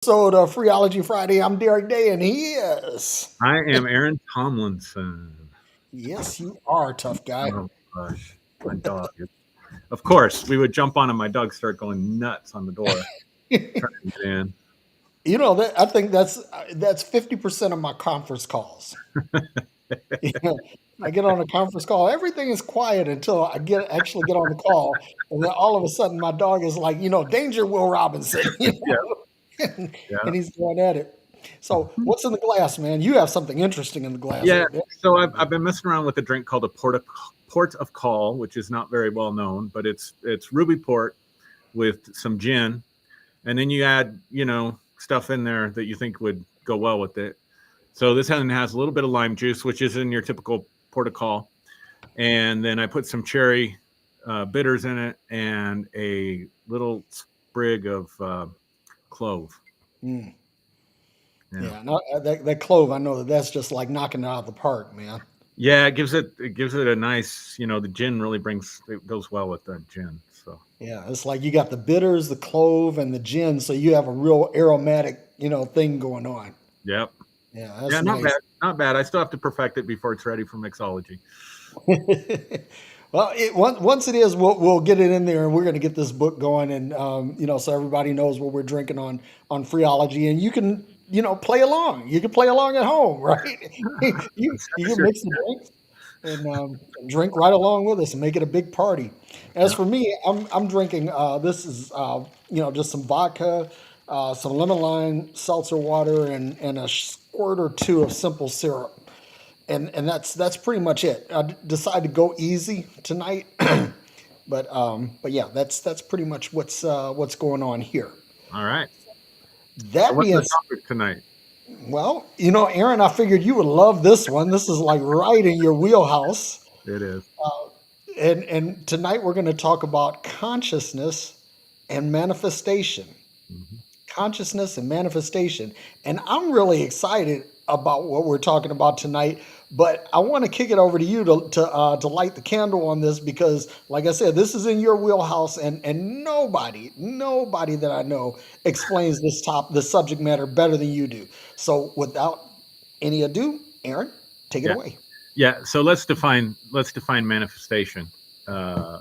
episode of Freeology Friday. I'm Derrick Day, and he is. I am Aaron Tomlinson. Yes, you are a tough guy. Oh gosh, my dog. Of course, we would jump on and my dog start going nuts on the door, trying to get in. I think that's 50% of my conference calls. I get on a conference call, everything is quiet until I actually get on the call, and then all of a sudden my dog is like, danger, Will Robinson, Yeah, and, yeah, and he's going at it. So, what's in the glass, man? You have something interesting in the glass yeah. over there. So I've been messing around with a drink called a port of call, which is not very well known, but it's ruby port with some gin, and then you add stuff in there that you think would go well with it. So this one has a little bit of lime juice, which is in your typical port of call, and then I put some cherry bitters in it and a little sprig of clove. Mm. Yeah, Yeah, no, that clove, I know that's just like knocking it out of the park, man. yeah. It gives it a nice. The gin really it goes well with the gin. So Yeah, it's like you got the bitters, the clove, and the gin, so you have a real aromatic, thing going on. yep, Yeah, yeah. that's Not nice. bad, not bad. I still have to perfect it before it's ready for mixology. Well, once it is, we'll get it in there, and we're going to get this book going, and so everybody knows what we're drinking on Freeology, and you can play along. You can play along at home, right? You Send us can your- mix the drinks and drink right along with us and make it a big party. As yeah. for me, I'm drinking. This is just some vodka, some lemon lime seltzer water, and a squirt or two of simple syrup, and that's pretty much it. I decided to go easy tonight, but yeah, that's pretty much what's going on here. All right. So That what's being the topic tonight? well, Aaron, I figured you would love this one. This is like right in your wheelhouse. It is. And tonight we're going to talk about consciousness and manifestation. Mhm. Consciousness and manifestation. And I'm really excited about what we're talking about tonight. But I want to kick it over to you to light the candle on this because, like I said, this is in your wheelhouse, and nobody that I know explains this subject matter better than you do. So, without any ado, Aaron, take it Yeah, away. yeah. So let's define manifestation. Uh,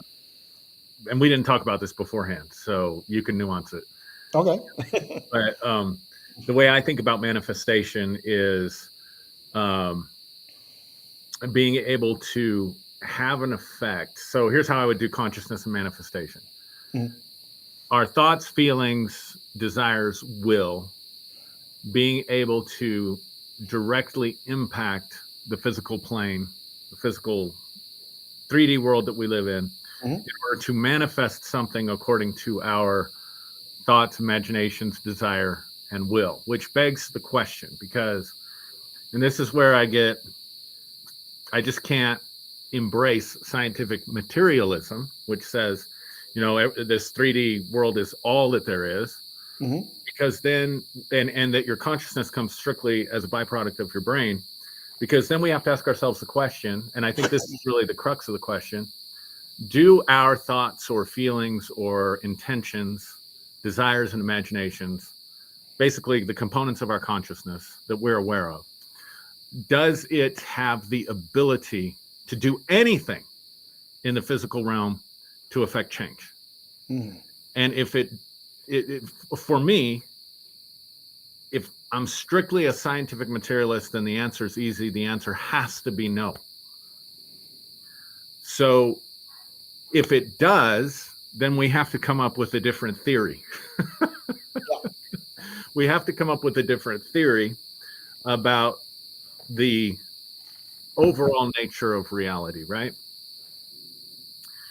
and we didn't talk about this beforehand, so you can nuance it. Okay. But the way I think about manifestation is um, being able to have an effect. So here's how I would do consciousness and manifestation. Mhm. Our thoughts, feelings, desires, will, being able to directly impact the physical plane, the physical 3D world that we live Mhm. in order to manifest something according to our thoughts, imaginations, desire, and will, which begs the question because, and this is where I just can't embrace scientific materialism, which says, this 3D world is all that there is, Mhm. because then, and that your consciousness comes strictly as a byproduct of your brain, because then we have to ask ourselves the question, and I think this is really the crux of the question: do our thoughts or feelings or intentions, desires and imaginations, basically the components of our consciousness that we're aware of, does it have the ability to do anything in the physical realm to affect change? Mhm. And if it for me, if I'm strictly a scientific materialist, then the answer is easy. The answer has to be no. So if it does, then we have to come up with a different theory. We have to come up with a different theory about the overall nature of reality, right?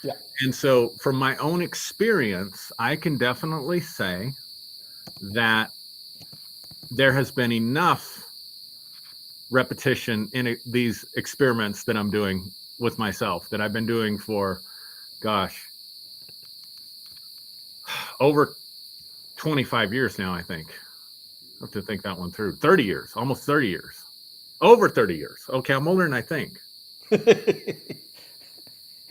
Yeah. And so, from my own experience, I can definitely say that there has been enough repetition in these experiments that I'm doing with myself that I've been doing for, gosh, over 25 years now, I think. I have to think that one through. 30 years, almost 30 years, over 30 years. Okay, I'm older than I think.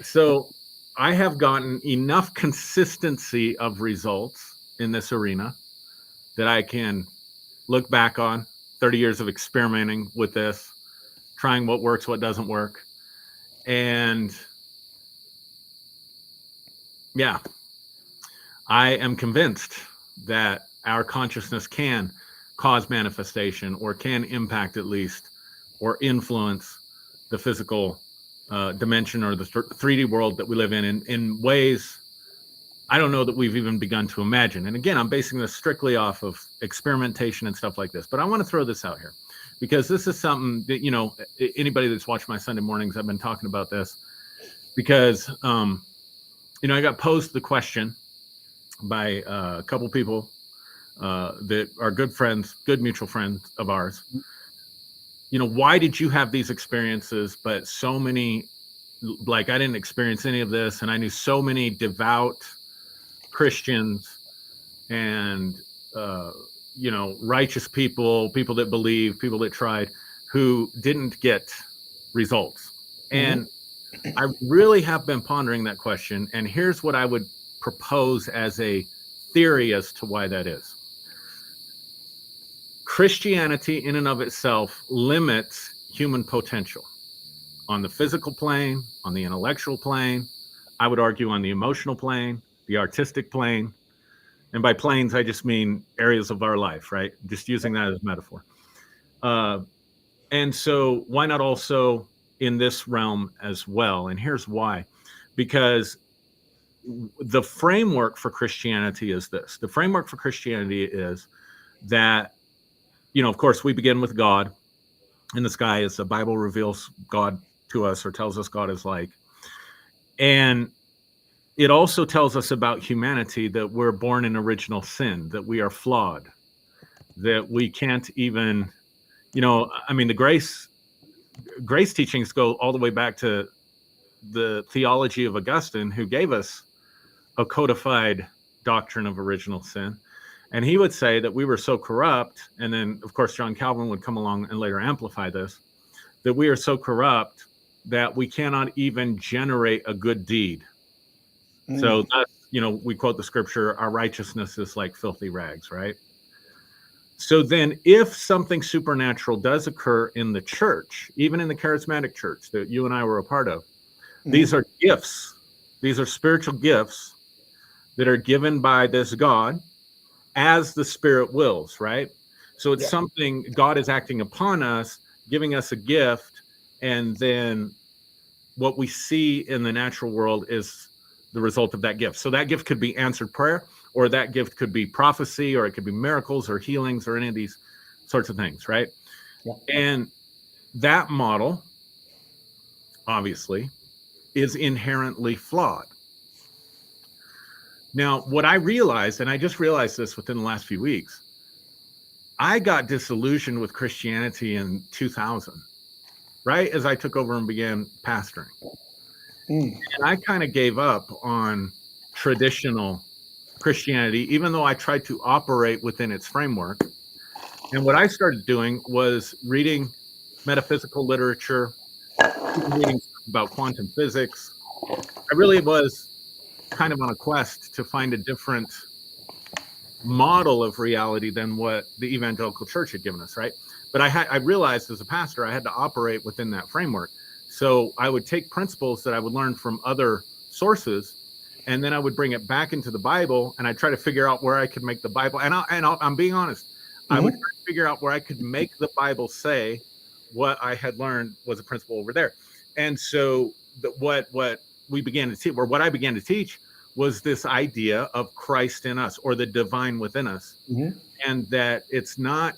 So I have gotten enough consistency of results in this arena that I can look back on, 30 years of experimenting with this, trying what works, what doesn't work. And yeah, I am convinced that our consciousness can cause manifestation, or can impact at least, or influence the physical dimension, or the 3D world that we live in ways I don't know that we've even begun to imagine. And again, I'm basing this strictly off of experimentation and stuff like this. But I want to throw this out here because this is something that, you know, anybody that's watched my Sunday mornings, I've been talking about this because, you know, I got posed the question by a couple people that are good friends, good mutual friends of ours. You know, why did you have these experiences, but so many, like, I didn't experience any of this, and I knew so many devout Christians and you know, righteous people, people that believe, people that tried, who didn't get results. And I really have been pondering that question, and here's what I would propose as a theory as to why that is. Christianity in and of itself limits human potential on the physical plane, on the intellectual plane, I would argue on the emotional plane, the artistic plane. And by planes, I just mean areas of our life, right? Just using that as a metaphor. And so why not also in this realm as well? And here's why. Because the framework for Christianity is this. The framework for Christianity is that, you know, of course, we begin with God in the sky, as the Bible reveals God to us, or tells us God is like. And it also tells us about humanity, that we're born in original sin, that we are flawed, that we can't even, you know, I mean, the grace teachings go all the way back to the theology of Augustine, who gave us a codified doctrine of original sin. And he would say that we were so corrupt, and then, of course, John Calvin would come along and later amplify this, that we are so corrupt that we cannot even generate a good deed. So that's, you know, we quote the scripture, our righteousness is like filthy rags, right? So then if something supernatural does occur in the church, even in the charismatic church that you and I were a part of, these are gifts. These are spiritual gifts that are given by this God as the Spirit wills, right? So it's something God is acting upon us, giving us a gift, and then what we see in the natural world is the result of that gift. So that gift could be answered prayer, or that gift could be prophecy, or it could be miracles or healings, or any of these sorts of things, right? And that model, obviously, is inherently flawed. Now, what I realized, and I just realized this within the last few weeks, I got disillusioned with Christianity in 2000, right as I took over and began pastoring. And I kind of gave up on traditional Christianity, even though I tried to operate within its framework. And what I started doing was reading metaphysical literature, reading about quantum physics. I really was kind of on a quest to find a different model of reality than what the evangelical church had given us, right? But I realized as a pastor, I had to operate within that framework. So I would take principles that I would learn from other sources, and then I would bring it back into the Bible, and I'd try to figure out where I could make the Bible. And I'm being honest, I would try to figure out where I could make the Bible say what I had learned was a principle over there. And so what we began to teach, or what I began to teach, was this idea of Christ in us, or the divine within us, and that it's not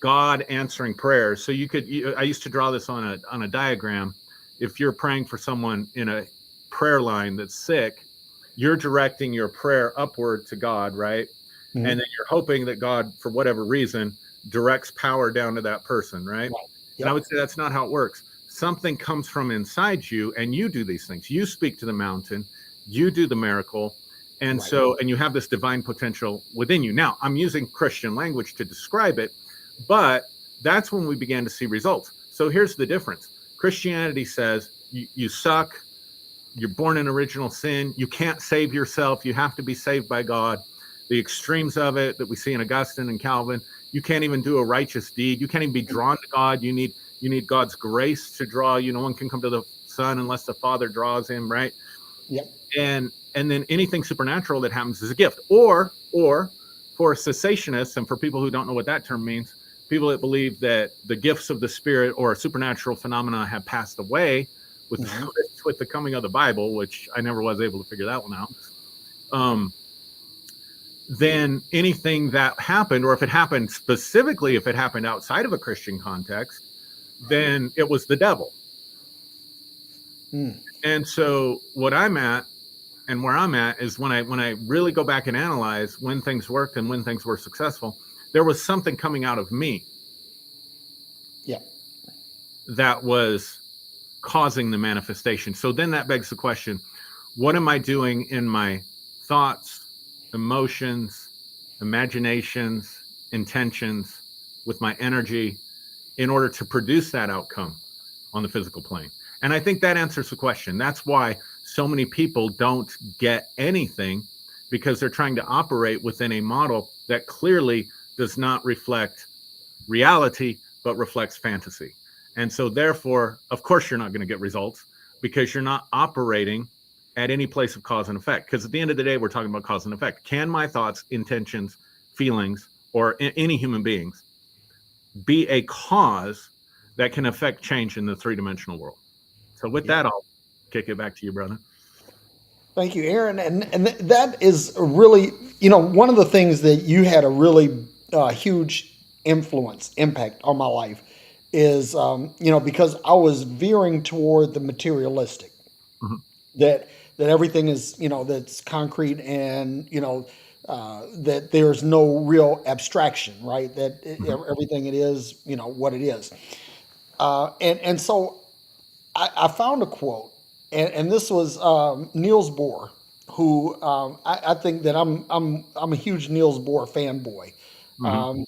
God answering prayers. So I used to draw this on a diagram. If you're praying for someone in a prayer line that's sick, you're directing your prayer upward to God, right? And then you're hoping that God, for whatever reason, directs power down to that person, right? And I would say that's not how it works. Something comes from inside you, and you do these things. You speak to the mountain, you do the miracle, and and you have this divine potential within you. Now, I'm using Christian language to describe it, but that's when we began to see results. So here's the difference. Christianity says you suck, you're born in original sin, you can't save yourself, you have to be saved by God. the extremes of it that we see in Augustine and Calvin. You can't even do a righteous deed. You can't even be drawn to God. You need God's grace to draw you. No one can come to the Son unless the Father draws him, right? Yep. And then anything supernatural that happens is a gift. Or for cessationists, and for people who don't know what that term means, people that believe that the gifts of the Spirit or supernatural phenomena have passed away with Mm-hmm. with the coming of the Bible, which I never was able to figure that one out. Then anything that happened, or if it happened specifically, if it happened outside of a Christian context, then it was the devil. Mm. And so what I'm at and where I'm at is when I really go back and analyze when things worked and when things were successful, there was something coming out of me Yep. that was causing the manifestation. So then that begs the question, what am I doing in my thoughts, emotions, imaginations, intentions, with my energy in order to produce that outcome on the physical plane? And I think that answers the question. That's why so many people don't get anything, because they're trying to operate within a model that clearly does not reflect reality, but reflects fantasy. And so therefore, of course, you're not going to get results because you're not operating at any place of cause and effect. Because at the end of the day, we're talking about cause and effect. Can my thoughts, intentions, feelings, or any human beings be a cause that can affect change in the three-dimensional world? So with Yep. that, I'll kick it back to you, brother. Thank you, Aaron. And that is really, one of the things that you had a really huge impact on my life is, because I was veering toward the materialistic, Mhm. that everything is, that's concrete, and that there's no real abstraction, right? That Mhm. everything it is, what it is. And so I found a quote, and this was Niels Bohr, who I think that I'm a huge Niels Bohr fanboy. Mhm.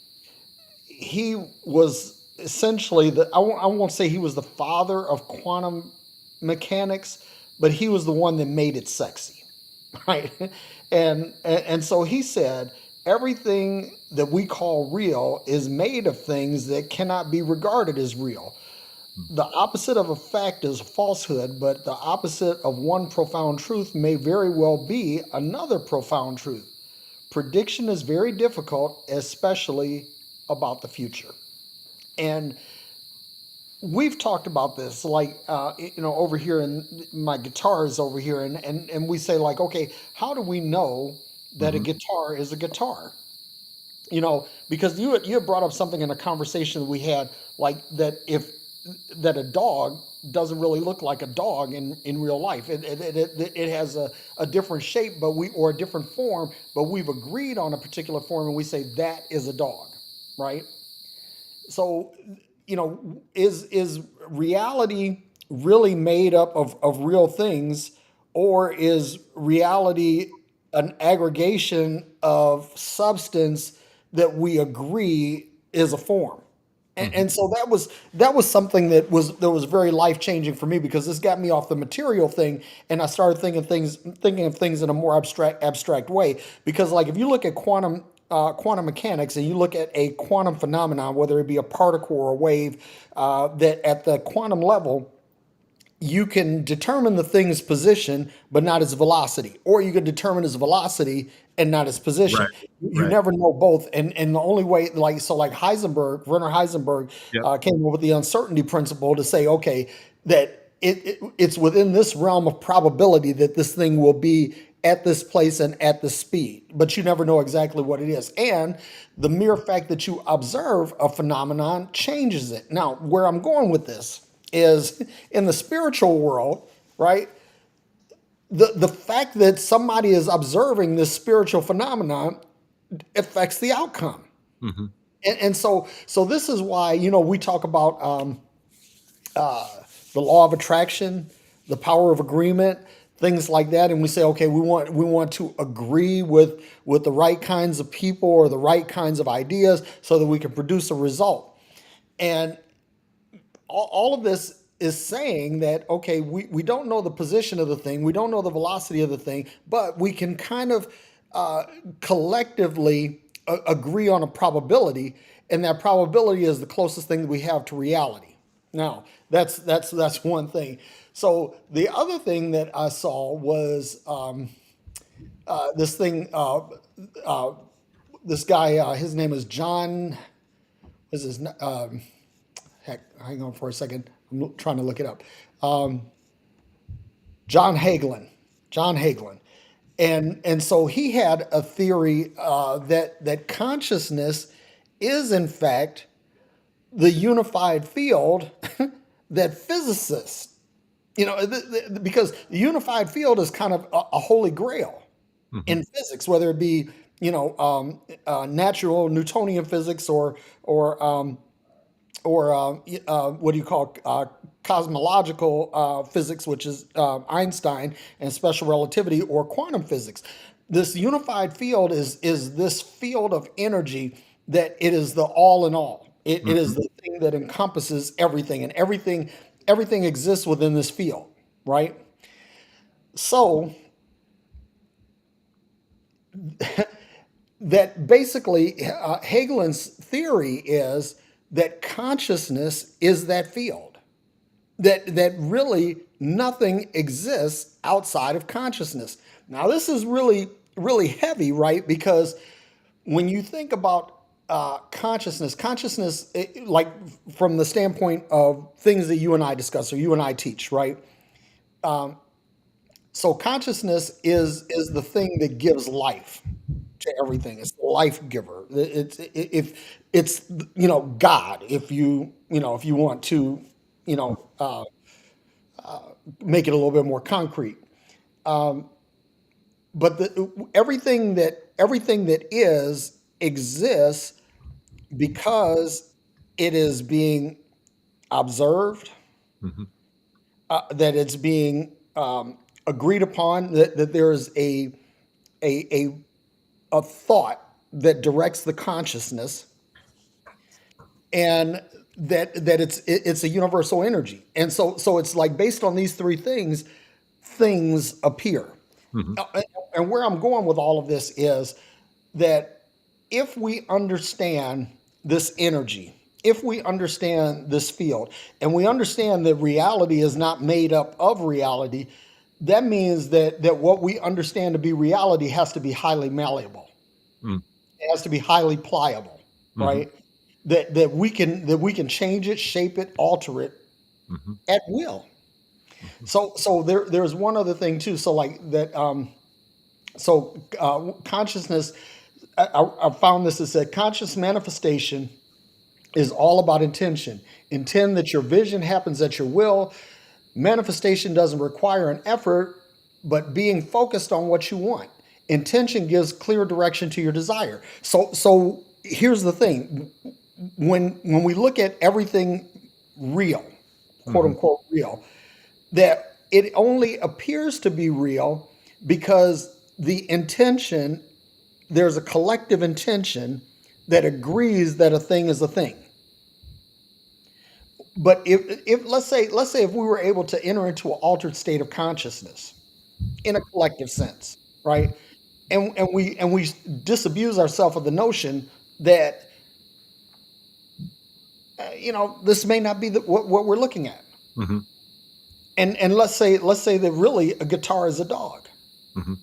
He was essentially I won't say he was the father of quantum mechanics, but he was the one that made it sexy, right? And so he said everything that we call real is made of things that cannot be regarded as real. The opposite of a fact is a falsehood, but the opposite of one profound truth may very well be another profound truth. Prediction is very difficult, especially about the future. And we've talked about this, like, over here, in my guitar is over here, and we say, like, okay, how do we know that a Mhm. guitar is a guitar? Because you had brought up something in a conversation that we had, like that if that a dog doesn't really look like a dog in real life. It has a different shape, or a different form, but we've agreed on a particular form, and we say that is a dog, right? So, is reality really made up of real things, or is reality an aggregation of substance that we agree is a form? And, Mhm. and so that was something that was very life changing for me, because this got me off the material thing, and I started thinking of things in a more abstract way. Because, like, if you look at quantum mechanics, and you look at a quantum phenomenon, whether it be a particle or a wave, that at the quantum level you can determine the thing's position, but not its velocity, or you can determine its velocity and not its Right. position. You Right. never know both, and the only way, like Werner Heisenberg, Yep. came up with the uncertainty principle to say, okay, that it's within this realm of probability that this thing will be at this place and at this speed, but you never know exactly what it is. And the mere fact that you observe a phenomenon changes it. Now, where I'm going with this is, in the spiritual world, right? The fact that somebody is observing this spiritual phenomenon affects the outcome. Mhm. And so this is why, we talk about the law of attraction, the power of agreement, things like that, and we say, okay, we want to agree with the right kinds of people or the right kinds of ideas so that we can produce a result. And all of this is saying that, okay, we don't know the position of the thing, we don't know the velocity of the thing, but we can kind of collectively agree on a probability, and that probability is the closest thing that we have to reality. Now, that's one thing. So the other thing that I saw was this thing. This guy, his name is John. Is his heck? Hang on for a second. I'm trying to look it up. John Hagelin. John Hagelin. And so he had a theory that consciousness is in fact the unified field that physicists, because the unified field is kind of a holy grail Hmm. in physics, whether it be natural Newtonian physics or what do you call cosmological physics, which is Einstein and special relativity, or quantum physics. This unified field is this field of energy that it is the all in all. It is Hmm. the thing that encompasses everything, and everything exists within this field, right? So that basically Hagelin's theory is that consciousness is that field, that really nothing exists outside of consciousness. Now this is really heavy, right? Because when you think about consciousness, like from the standpoint of things that you and I discuss or you and I teach, right? So consciousness is the thing that gives life to everything. It's the life giver. It's if it's God. If you want to you know uh, make it a little bit more concrete. But everything that is exists because it is being observed, Hmm. that it's being agreed upon, that there is a, a a thought that directs the consciousness, and that it's a universal energy. And so it's like based on these three things, things appear. Hmm. And where I'm going with all of this is that if we understand this energy, if we understand this field, and we understand that reality is not made up of reality, that means that what we understand to be reality has to be highly malleable. It has to be highly pliable, Hmm. right? That we can change it, shape it, alter it Hmm. at will. Hmm. So there's one other thing too. So like that. Consciousness. I found this. It said conscious manifestation is all about intention. Intend that your vision happens at your will. Manifestation doesn't require an effort, but being focused on what you want. Intention gives clear direction to your desire. So here's the thing: when we look at everything real, quote Hmm. unquote real, that it only appears to be real because the intention, there's a collective intention that agrees that a thing is a thing. But if let's say if we were able to enter into an altered state of consciousness in a collective sense, right? And we disabuse ourselves of the notion that this may not be what we're looking at. Hmm. And let's say that really a guitar is a dog, Hmm.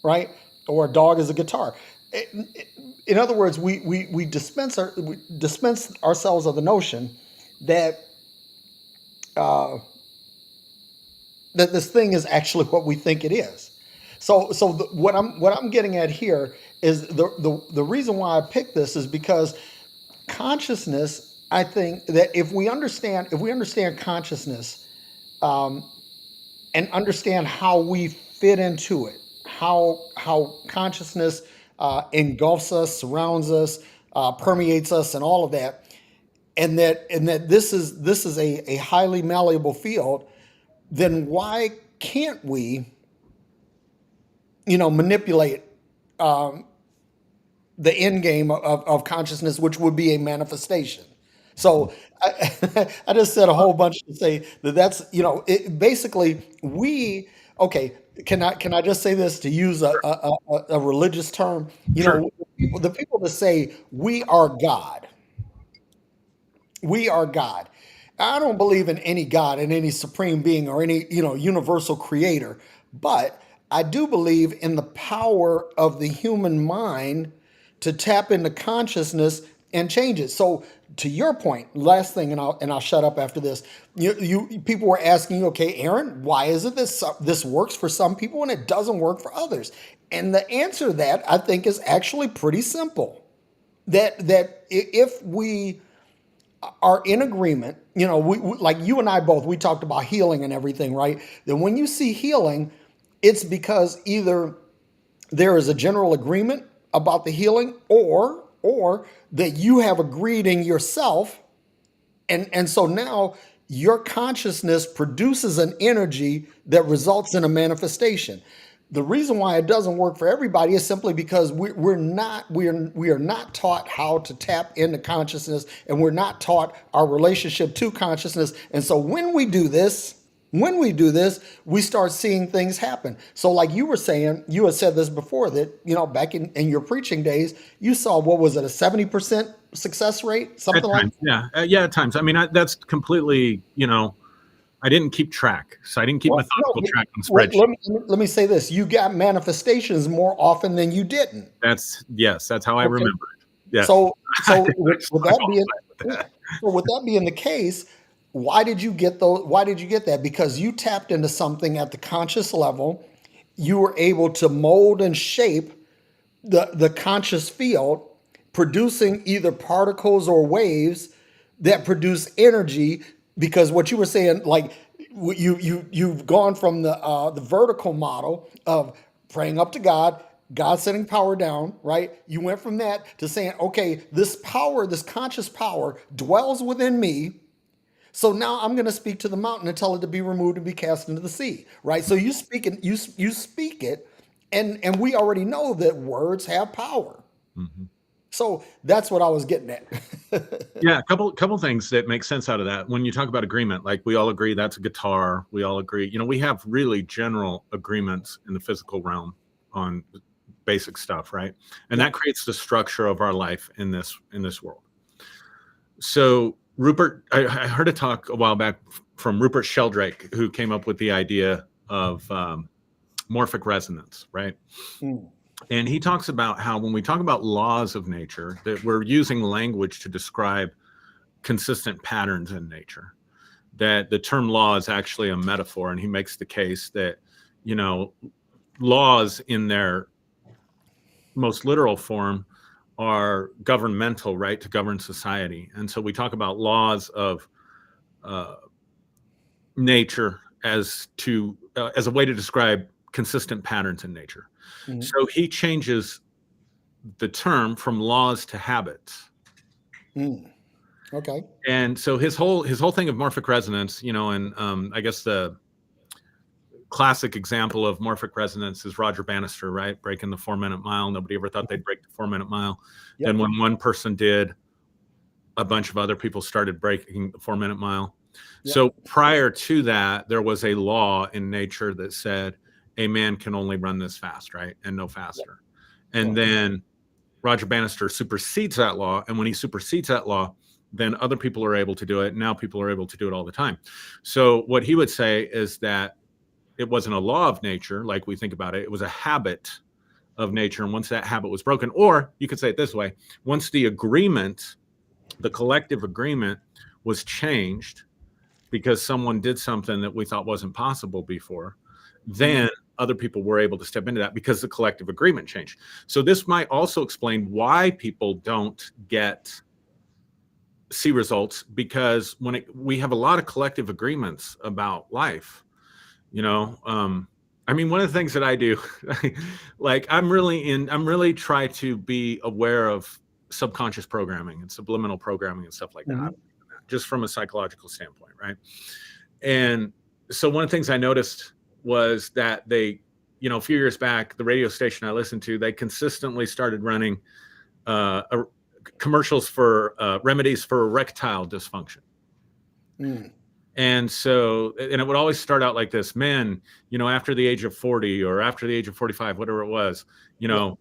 right? Or a dog is a guitar. In other words, we dispense ourselves of the notion that uh, that this thing is actually what we think it is. What I'm getting at here is the reason why I picked this is because consciousness. I think that if we understand consciousness, and understand how we fit into it, how consciousness engulfs us, surrounds us, permeates us, and all of that, and that this is a highly malleable field, then why can't we, manipulate the end game of consciousness, which would be a manifestation? So I just said a whole bunch to say that's basically we okay. can I just say this to use a religious term? You Sure. know, the people that say we are God, we are God. I don't believe in any God and any supreme being or any, universal creator, but I do believe in the power of the human mind to tap into consciousness and change it. So to your point, last thing, and I'll shut up after this. You people were asking you, okay, Aaron, why is it this works for some people and it doesn't work for others? And the answer to that I think is actually pretty simple. That if we are in agreement, like you and I both, we talked about healing and everything, right? Then when you see healing, it's because either there is a general agreement about the healing, or that you have agreed in yourself, and so now your consciousness produces an energy that results in a manifestation. The reason why it doesn't work for everybody is simply because we are not taught how to tap into consciousness, and we're not taught our relationship to consciousness. And so when we do this, we start seeing things happen. So, like you were saying, you had said this before, that back in your preaching days, you saw, what was it, a 70% success rate, At something like times, yeah, yeah. At times, I mean, that's completely. I didn't keep track, so I didn't keep Well, no, methodical track on let, spreadsheet. let me, let me say this. You got manifestations more often than you didn't. That's how I Okay. remember it. Yes, So, I so with, with I that being, qualify with that. so with that being the case, why did you get those? Why did you get that? Because you tapped into something at the conscious level. You were able to mold and shape the conscious field, producing either particles or waves that produce energy. Because what you were saying, like, you've gone from the vertical model of praying up to God, God sending power down, right? You went from that to saying, okay, this power, this conscious power dwells within me. So now I'm going to speak to the mountain and tell it to be removed and be cast into the sea, right? So you speak it, you speak it, and we already know that words have power. Mhm. So that's what I was getting at. Yeah, a couple things that make sense out of that. When you talk about agreement, like we all agree that's a guitar. We all agree. We have really general agreements in the physical realm on basic stuff, right? And Yeah. that creates the structure of our life in this world. So Rupert, I heard a talk a while back from Rupert Sheldrake, who came up with the idea of morphic resonance, right? Mm, And he talks about how when we talk about laws of nature, that we're using language to describe consistent patterns in nature. That the term law is actually a metaphor, and he makes the case that you know laws in their most literal form are governmental, right, to govern society. And so we talk about laws of uh, nature as a way to describe consistent patterns in nature. mm, So he changes the term from laws to habits. mm. Okay. And so his whole thing of morphic resonance, and I guess the classic example of morphic resonance is Roger Bannister, right? Breaking the 4-minute mile. Nobody ever thought they'd break the 4-minute mile. Then Yep. when one person did, a bunch of other people started breaking the 4-minute mile. Yep. So prior to that, there was a law in nature that said a man can only run this fast, right? And no Yep. faster. And Yep. then Roger Bannister supersedes that law. And when he supersedes that law, then other people are able to do it. Now people are able to do it all the time. So what he would say is that it wasn't a law of nature like we think about it. It was a habit of nature. And once that habit was broken, or you could say it this way, once the collective agreement was changed because someone did something that we thought wasn't possible before, Mm, then other people were able to step into that because the collective agreement changed. So this might also explain why people don't see results, because we have a lot of collective agreements about life. I mean, one of the things that I do, like I'm really try to be aware of subconscious programming and subliminal programming and stuff like that, mhm. just from a psychological standpoint, right? And so one of the things I noticed was that a few years back, the radio station I listened to, they consistently started running commercials for remedies for erectile dysfunction. Mm. And so, and it would always start out like this: men, after the age of 40 or after the age of 45, whatever it was, you Yeah. know,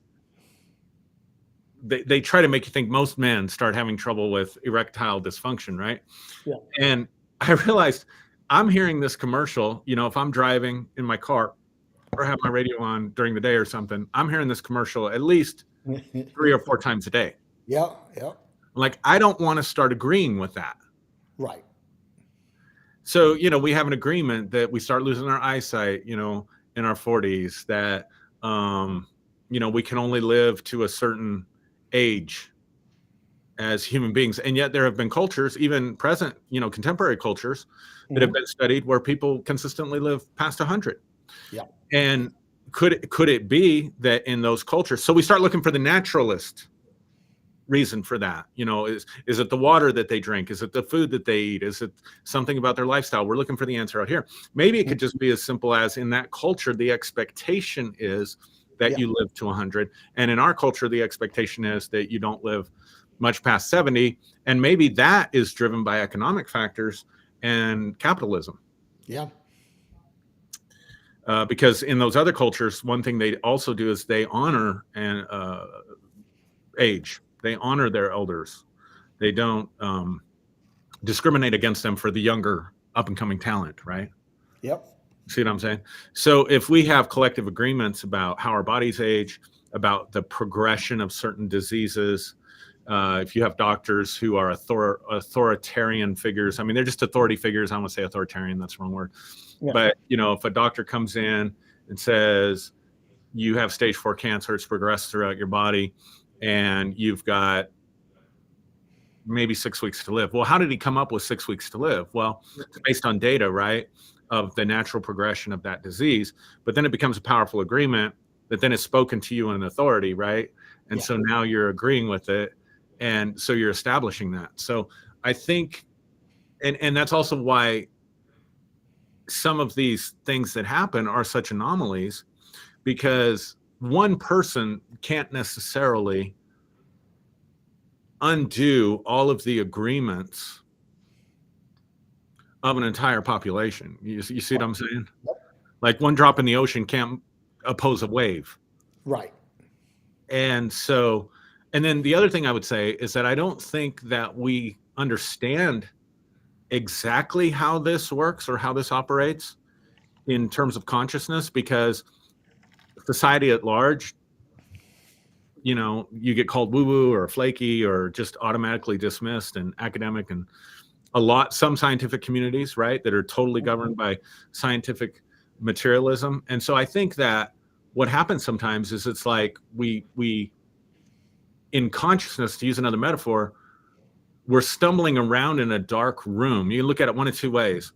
they try to make you think most men start having trouble with erectile dysfunction, right? Yeah. And I realized I'm hearing this commercial, if I'm driving in my car or have my radio on during the day or something, I'm hearing this commercial at least 3 or 4 times a day. Yeah. Yeah. Like, I don't want to start agreeing with that. Right. So, we have an agreement that we start losing our eyesight, in our 40s, that, we can only live to a certain age as human beings. And yet there have been cultures, even present, contemporary cultures that have Hmm. been studied where people consistently live past 100. Yeah. And could it be that in those cultures, so we start looking for the naturalist reason for that? Is it the water that they drink? Is it the food that they eat? Is it something about their lifestyle? We're looking for the answer out here. Maybe it could just be as simple as, in that culture, the expectation is that Yeah. you live to 100, and in our culture the expectation is that you don't live much past 70. And maybe that is driven by economic factors and capitalism. Yeah. Because in those other cultures, one thing they also do is they honor and age. They honor their elders. They don't discriminate against them for the younger, up and coming talent, right? Yep. See what I'm saying? So if we have collective agreements about how our bodies age, about the progression of certain diseases, if you have doctors who are authoritarian figures, I mean, they're just authority figures. I don't want to say authoritarian, that's the wrong word. Yeah. But, if a doctor comes in and says, you have stage 4 cancer, it's progressed throughout your body, and you've got maybe 6 weeks to live. Well, how did he come up with 6 weeks to live? Well, it's based on data, right, of the natural progression of that disease. But then it becomes a powerful agreement that then is spoken to you in authority, right? And Yeah. so now you're agreeing with it. And so you're establishing that. So I think, and that's also why some of these things that happen are such anomalies, because one person can't necessarily undo all of the agreements of an entire population. You see what I'm saying? Yep. Like, one drop in the ocean can't oppose a wave. Right. And so, and then the other thing I would say is that I don't think that we understand exactly how this works or how this operates in terms of consciousness, because society at large, you get called woo-woo or flaky or just automatically dismissed, and academic, and some scientific communities, right, that are totally governed by scientific materialism. And so I think that what happens sometimes is, it's like we in consciousness, to use another metaphor, we're stumbling around in a dark room. You look at it one of two ways.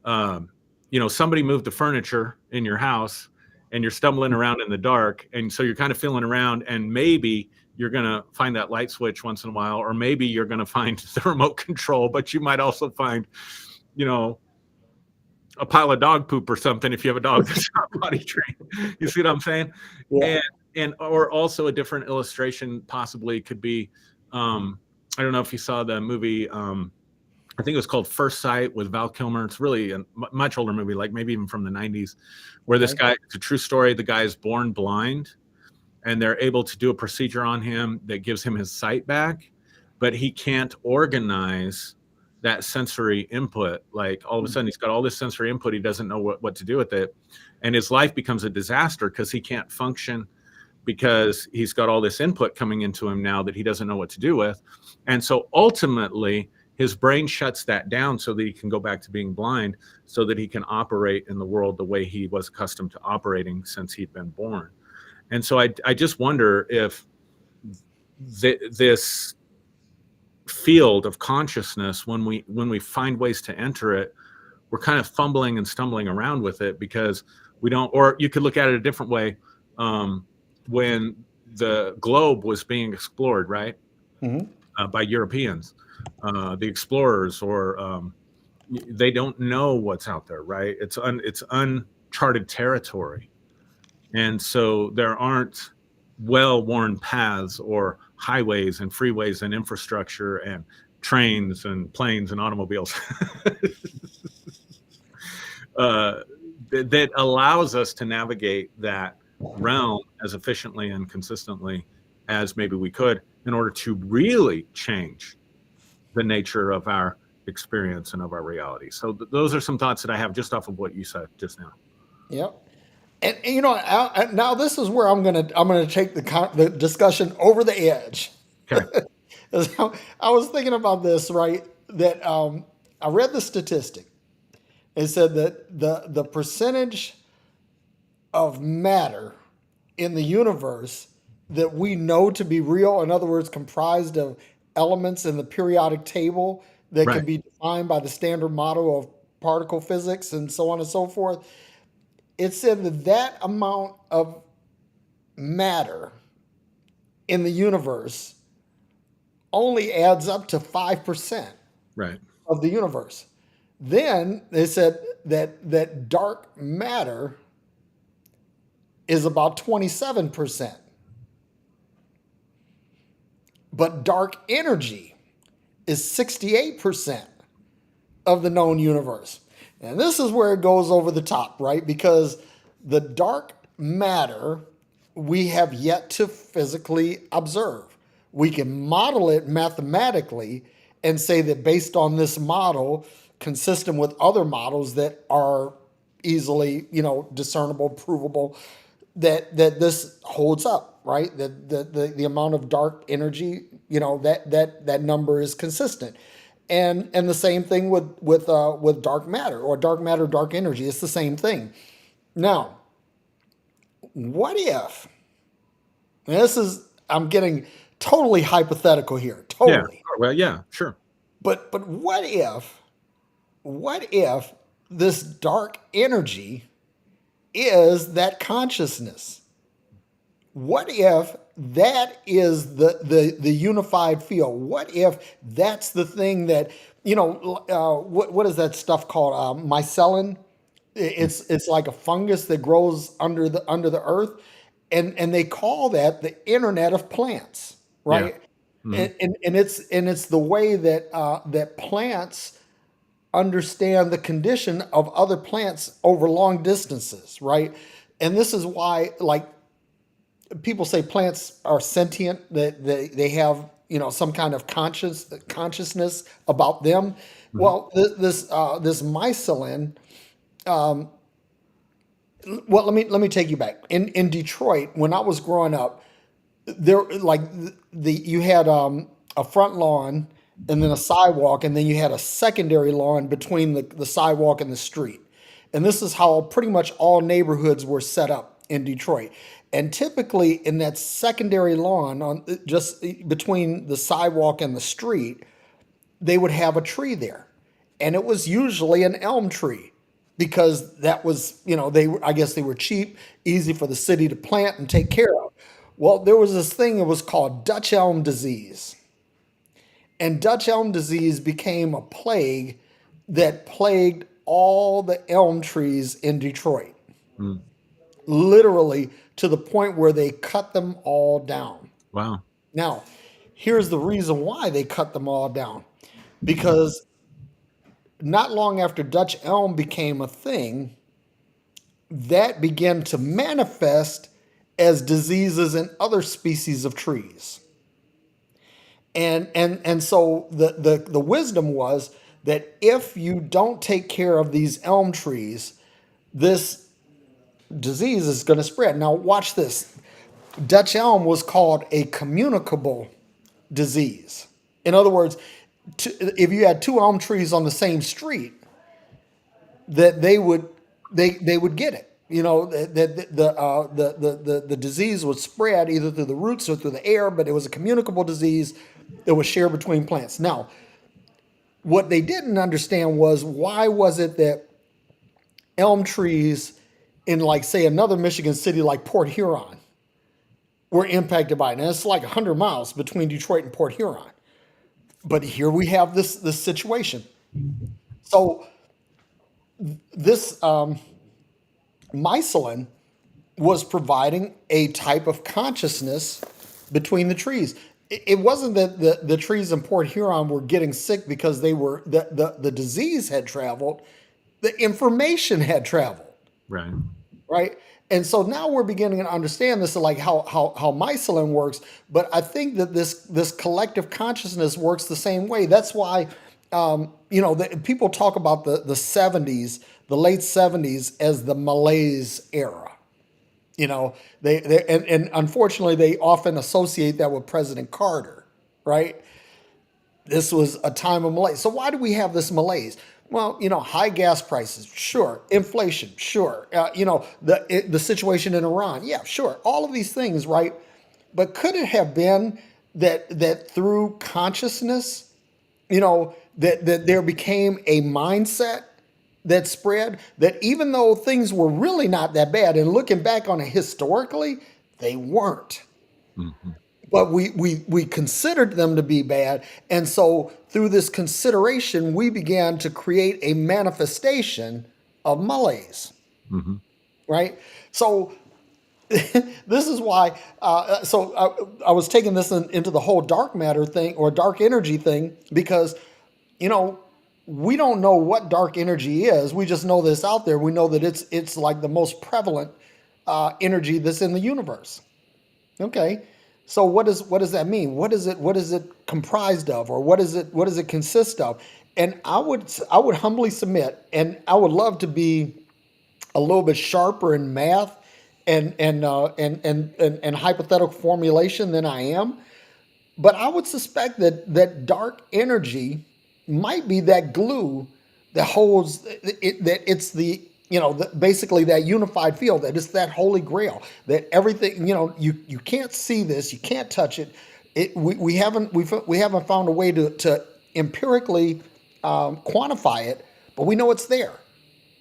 Somebody moved the furniture in your house and you're stumbling around in the dark. And so you're kind of feeling around, and maybe you're going to find that light switch once in a while, or maybe you're going to find the remote control, but you might also find, a pile of dog poop or something if you have a dog that's not potty trained. You see what I'm saying? Yeah. Or also a different illustration possibly could be, I don't know if you saw the movie, I think it was called First Sight with Val Kilmer. It's really a much older movie, like maybe even from the 90s, where this Okay. guy, it's a true story. The guy is born blind, and they're able to do a procedure on him that gives him his sight back, but he can't organize that sensory input. Like, all of a sudden he's got all this sensory input. He doesn't know what to do with it. And his life becomes a disaster because he can't function, because he's got all this input coming into him now that he doesn't know what to do with. And so ultimately his brain shuts that down so that he can go back to being blind, so that he can operate in the world the way he was accustomed to operating since he'd been born. And so I just wonder if this field of consciousness, when we find ways to enter it, we're kind of fumbling and stumbling around with it, because we don't. Or you could look at it a different way. When the globe was being explored, right, by Europeans, the explorers, or they don't know what's out there, right? It's uncharted territory, and so there aren't well-worn paths or highways and freeways and infrastructure and trains and planes and automobiles. uh, that allows us to navigate that realm as efficiently and consistently as maybe we could in order to really change the nature of our experience and of our reality. So those are some thoughts that I have just off of what you said just now. Yep. And you know, now this is where I'm gonna take the discussion over the edge. Okay. 'Cause I was thinking about this, right? That I read the statistic. It said that the percentage of matter in the universe that we know to be real, in other words, comprised of elements in the periodic table that Right. can be defined by the standard model of particle physics and so on and so forth. It said that that amount of matter in the universe only adds up to 5% Right. of the universe. Then they said that dark matter is about 27%. But dark energy is 68% of the known universe. And this is where it goes over the top, right? Because the dark matter we have yet to physically observe. We can model it mathematically and say that based on this model, consistent with other models that are easily, discernible, provable, that this holds up, right? That the amount of dark energy, that number is consistent. And the same thing with dark matter or dark matter, dark energy. It's the same thing. Now, what if, and this is, I'm getting totally hypothetical here, Yeah. totally. Well, yeah, sure. But what if this dark energy is that consciousness? What if that is the unified field? What if that's the thing that what is that stuff called? Mycelium. It's like a fungus that grows under the earth, and they call that the Internet of Plants, Yeah. right? Hmm. And it's the way that plants understand the condition of other plants over long distances, right? And this is why, like, people say plants are sentient, that they have some kind of consciousness about them. Hmm. Well, this mycelium. Well, let me take you back. In Detroit, when I was growing up, there, like, you had a front lawn and then a sidewalk, and then you had a secondary lawn between the sidewalk and the street. And this is how pretty much all neighborhoods were set up in Detroit. And typically in that secondary lawn, on just between the sidewalk and the street, they would have a tree there. And it was usually an elm tree, because that was, I guess they were cheap, easy for the city to plant and take care of. Well, there was this thing that was called Dutch elm disease. And Dutch elm disease became a plague that plagued all the elm trees in Detroit, Hmm. literally to the point where they cut them all down. Wow. Now, here's the reason why they cut them all down. Because not long after Dutch elm became a thing, that began to manifest as diseases in other species of trees. And so the wisdom was that if you don't take care of these elm trees, this disease is going to spread. Now watch this. Dutch elm was called a communicable disease. In other words, if you had two elm trees on the same street, that they would get it. That the disease would spread either through the roots or through the air, but it was a communicable disease that was shared between plants. Now, what they didn't understand was, why was it that elm trees in, like, say, another Michigan city like Port Huron were impacted by it? And it's like 100 miles between Detroit and Port Huron. But here we have this situation. So this mycelium was providing a type of consciousness between the trees. It wasn't that the trees in Port Huron were getting sick because the disease had traveled. the information had traveled, Right. right? And so now we're beginning to understand this, like how mycelium works. But I think that this collective consciousness works the same way. That's why, people talk about the '70s, the late '70s, as the malaise era. You know, and unfortunately they often associate that with President Carter, right? This was a time of malaise. So why do we have this malaise? Well, high gas prices, sure. Inflation, sure. The situation in Iran, yeah, sure. All of these things, right? But could it have been that through consciousness, that there became a mindset that spread, that even though things were really not that bad, and looking back on it historically, they weren't, Hmm. but we considered them to be bad. And so through this consideration we began to create a manifestation of malaise, Hmm. right? So this is why I was taking this into the whole dark matter thing or dark energy thing, because you know we don't know what dark energy is. We just know this out there. We know that it's like the most prevalent energy that's in the universe. Okay. So what does that mean? What is it comprised of, or what does it consist of? And I would humbly submit, and I would love to be a little bit sharper in math and hypothetical formulation than I am. But I would suspect that dark energy might be that glue that holds it, that it's basically that unified field, that it's that holy grail, that everything, you can't see this, you can't touch it. We haven't found a way to empirically quantify it, but we know it's there.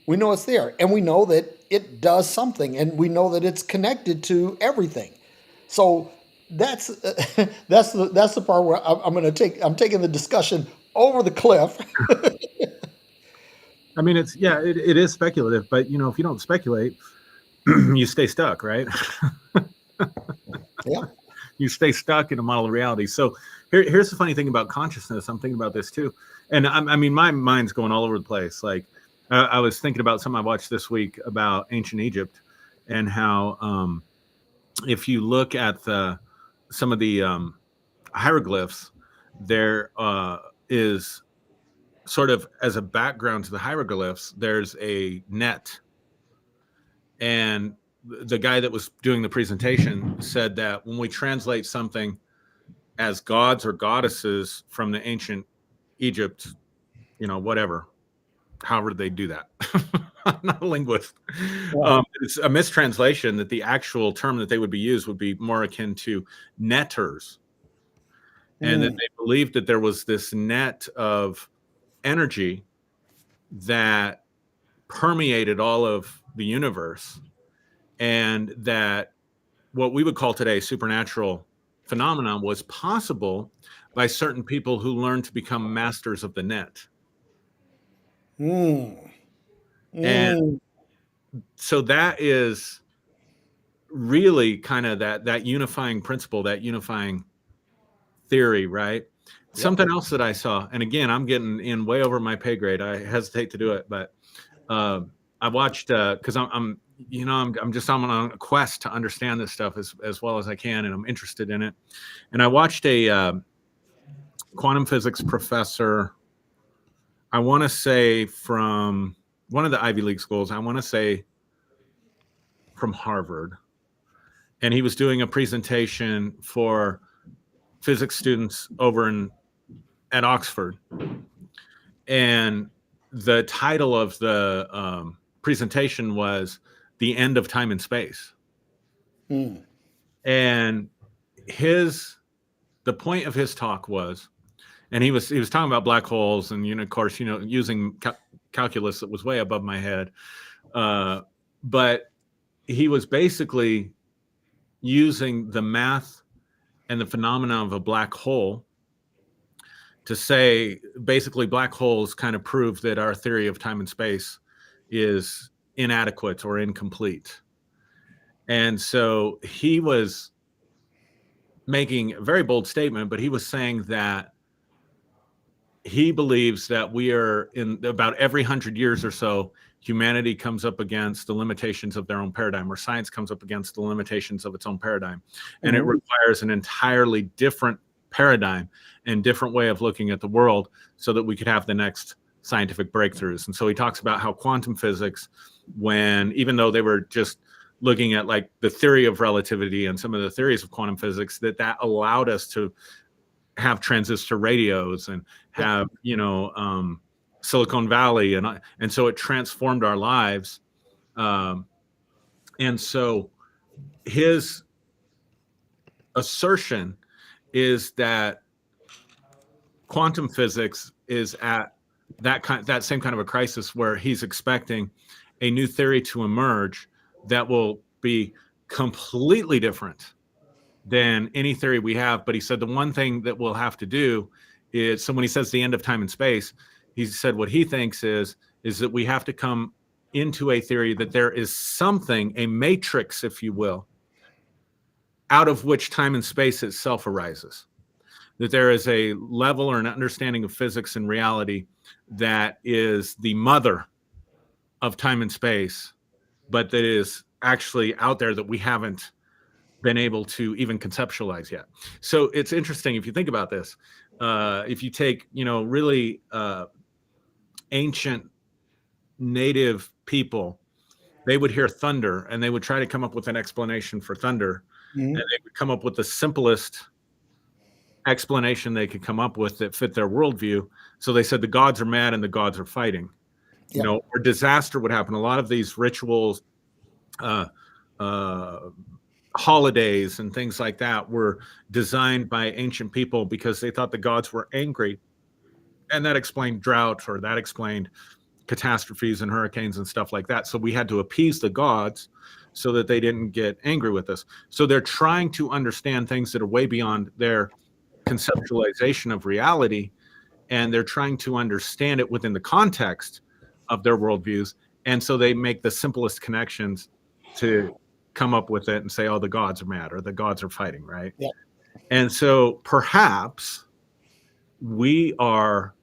We know it's there, and we know that it does something, and we know that it's connected to everything. So that's that's the part where I'm taking the discussion over the cliff. I mean, it is speculative, but if you don't speculate, you stay stuck, right? Yeah. You stay stuck in a model of reality. So here's the funny thing about consciousness. I'm thinking about this too, and I mean, my mind's going all over the place. Like I was thinking about something I watched this week about ancient Egypt, and how if you look at some of the hieroglyphs, there is sort of as a background to the hieroglyphs, there's a net. And the guy that was doing the presentation said that when we translate something as gods or goddesses from the ancient Egypt, whatever, however they do that. I'm not a linguist. Right. It's a mistranslation, that the actual term that they would be used would be more akin to netters. And that Mm, they believed that there was this net of energy that permeated all of the universe, and that what we would call today supernatural phenomenon was possible by certain people who learned to become masters of the net. mm, And mm. so that is really kind of that unifying principle, that unifying theory, right? Yep. Something else that I saw, and again, I'm getting in way over my pay grade. I hesitate to do it, but uh, I watched because I'm just on a quest to understand this stuff as well as I can, and I'm interested in it. And I watched a quantum physics professor. I want to say from one of the Ivy League schools. I want to say from Harvard, and he was doing a presentation for physics students over in at Oxford. And the title of the presentation was "The End of Time and Space." Mm. And his the point of his talk was, and he was talking about black holes, and of course, using calculus that was way above my head, but he was basically using the math and the phenomena of a black hole to say, basically, black holes kind of prove that our theory of time and space is inadequate or incomplete. And so he was making a very bold statement, but he was saying that he believes that we are in about every 100 years or so, humanity comes up against the limitations of their own paradigm, or science comes up against the limitations of its own paradigm. And it Mhm. requires an entirely different paradigm and different way of looking at the world so that we could have the next scientific breakthroughs. And so he talks about how quantum physics, when even though they were just looking at like the theory of relativity and some of the theories of quantum physics, that allowed us to have transistor radios and Yeah. have Silicon Valley, and so it transformed our lives. Um, and so his assertion is that quantum physics is at that same kind of a crisis where he's expecting a new theory to emerge that will be completely different than any theory we have. But he said the one thing that we'll have to do is, so when he says the end of time and space, he said what he thinks is that we have to come into a theory that there is something, a matrix, if you will, out of which time and space itself arises. That there is a level or an understanding of physics and reality that is the mother of time and space, but that is actually out there that we haven't been able to even conceptualize yet. So it's interesting if you think about this. If you take, really ancient native people, they would hear thunder and they would try to come up with an explanation for thunder, and Mhm. they would come up with the simplest explanation they could come up with that fit their worldview. So they said the gods are mad and the gods are fighting. Yeah. Or disaster would happen. A lot of these rituals, uh, uh, holidays and things like that were designed by ancient people because they thought the gods were angry, and that explained drought, or that explained catastrophes and hurricanes and stuff like that. So we had to appease the gods so that they didn't get angry with us. So they're trying to understand things that are way beyond their conceptualization of reality, and they're trying to understand it within the context of their worldviews. And so they make the simplest connections to come up with it and say, oh, the gods are mad or the gods are fighting, right? Yeah. And so perhaps we are,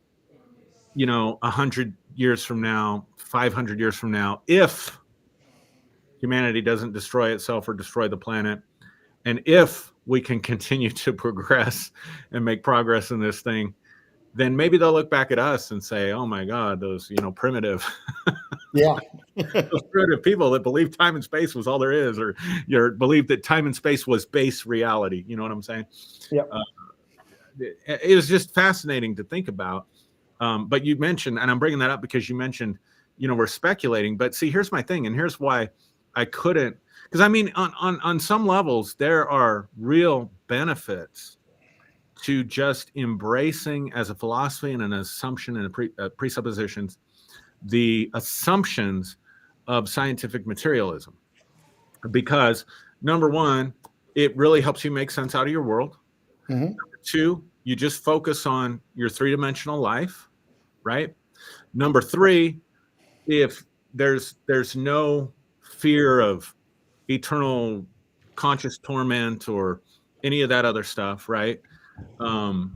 100 years from now, 500 years from now, if humanity doesn't destroy itself or destroy the planet, and if we can continue to progress and make progress in this thing, then maybe they'll look back at us and say, oh my God, those, primitive, Yeah. those primitive people that believed time and space was all there is, or you believed that time and space was base reality. You know what I'm saying? Yep. Uh, it was just fascinating to think about. But you mentioned, and I'm bringing that up because you mentioned, we're speculating. But see, here's my thing, and here's why I couldn't, because I mean, on some levels, there are real benefits to just embracing as a philosophy and an assumption and presuppositions, the assumptions of scientific materialism. Because number one, it really helps you make sense out of your world. Mhm. Two, you just focus on your three-dimensional life, right? Number three, if there's no fear of eternal conscious torment or any of that other stuff, right? Um,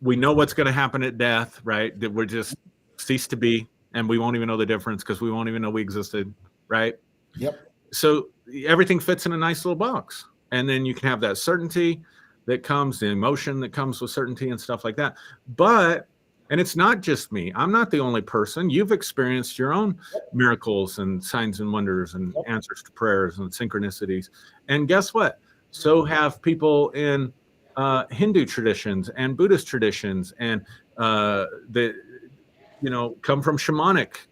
we know what's going to happen at death, right? That we're just cease to be, and we won't even know the difference because we won't even know we existed, right? Yep. So everything fits in a nice little box, and then you can have that certainty that comes, the emotion that comes with certainty and stuff like that. But and it's not just me. I'm not the only person. You've experienced your own miracles and signs and wonders and Yep. answers to prayers and synchronicities. And guess what? So have people in Hindu traditions and Buddhist traditions, and the come from shamanic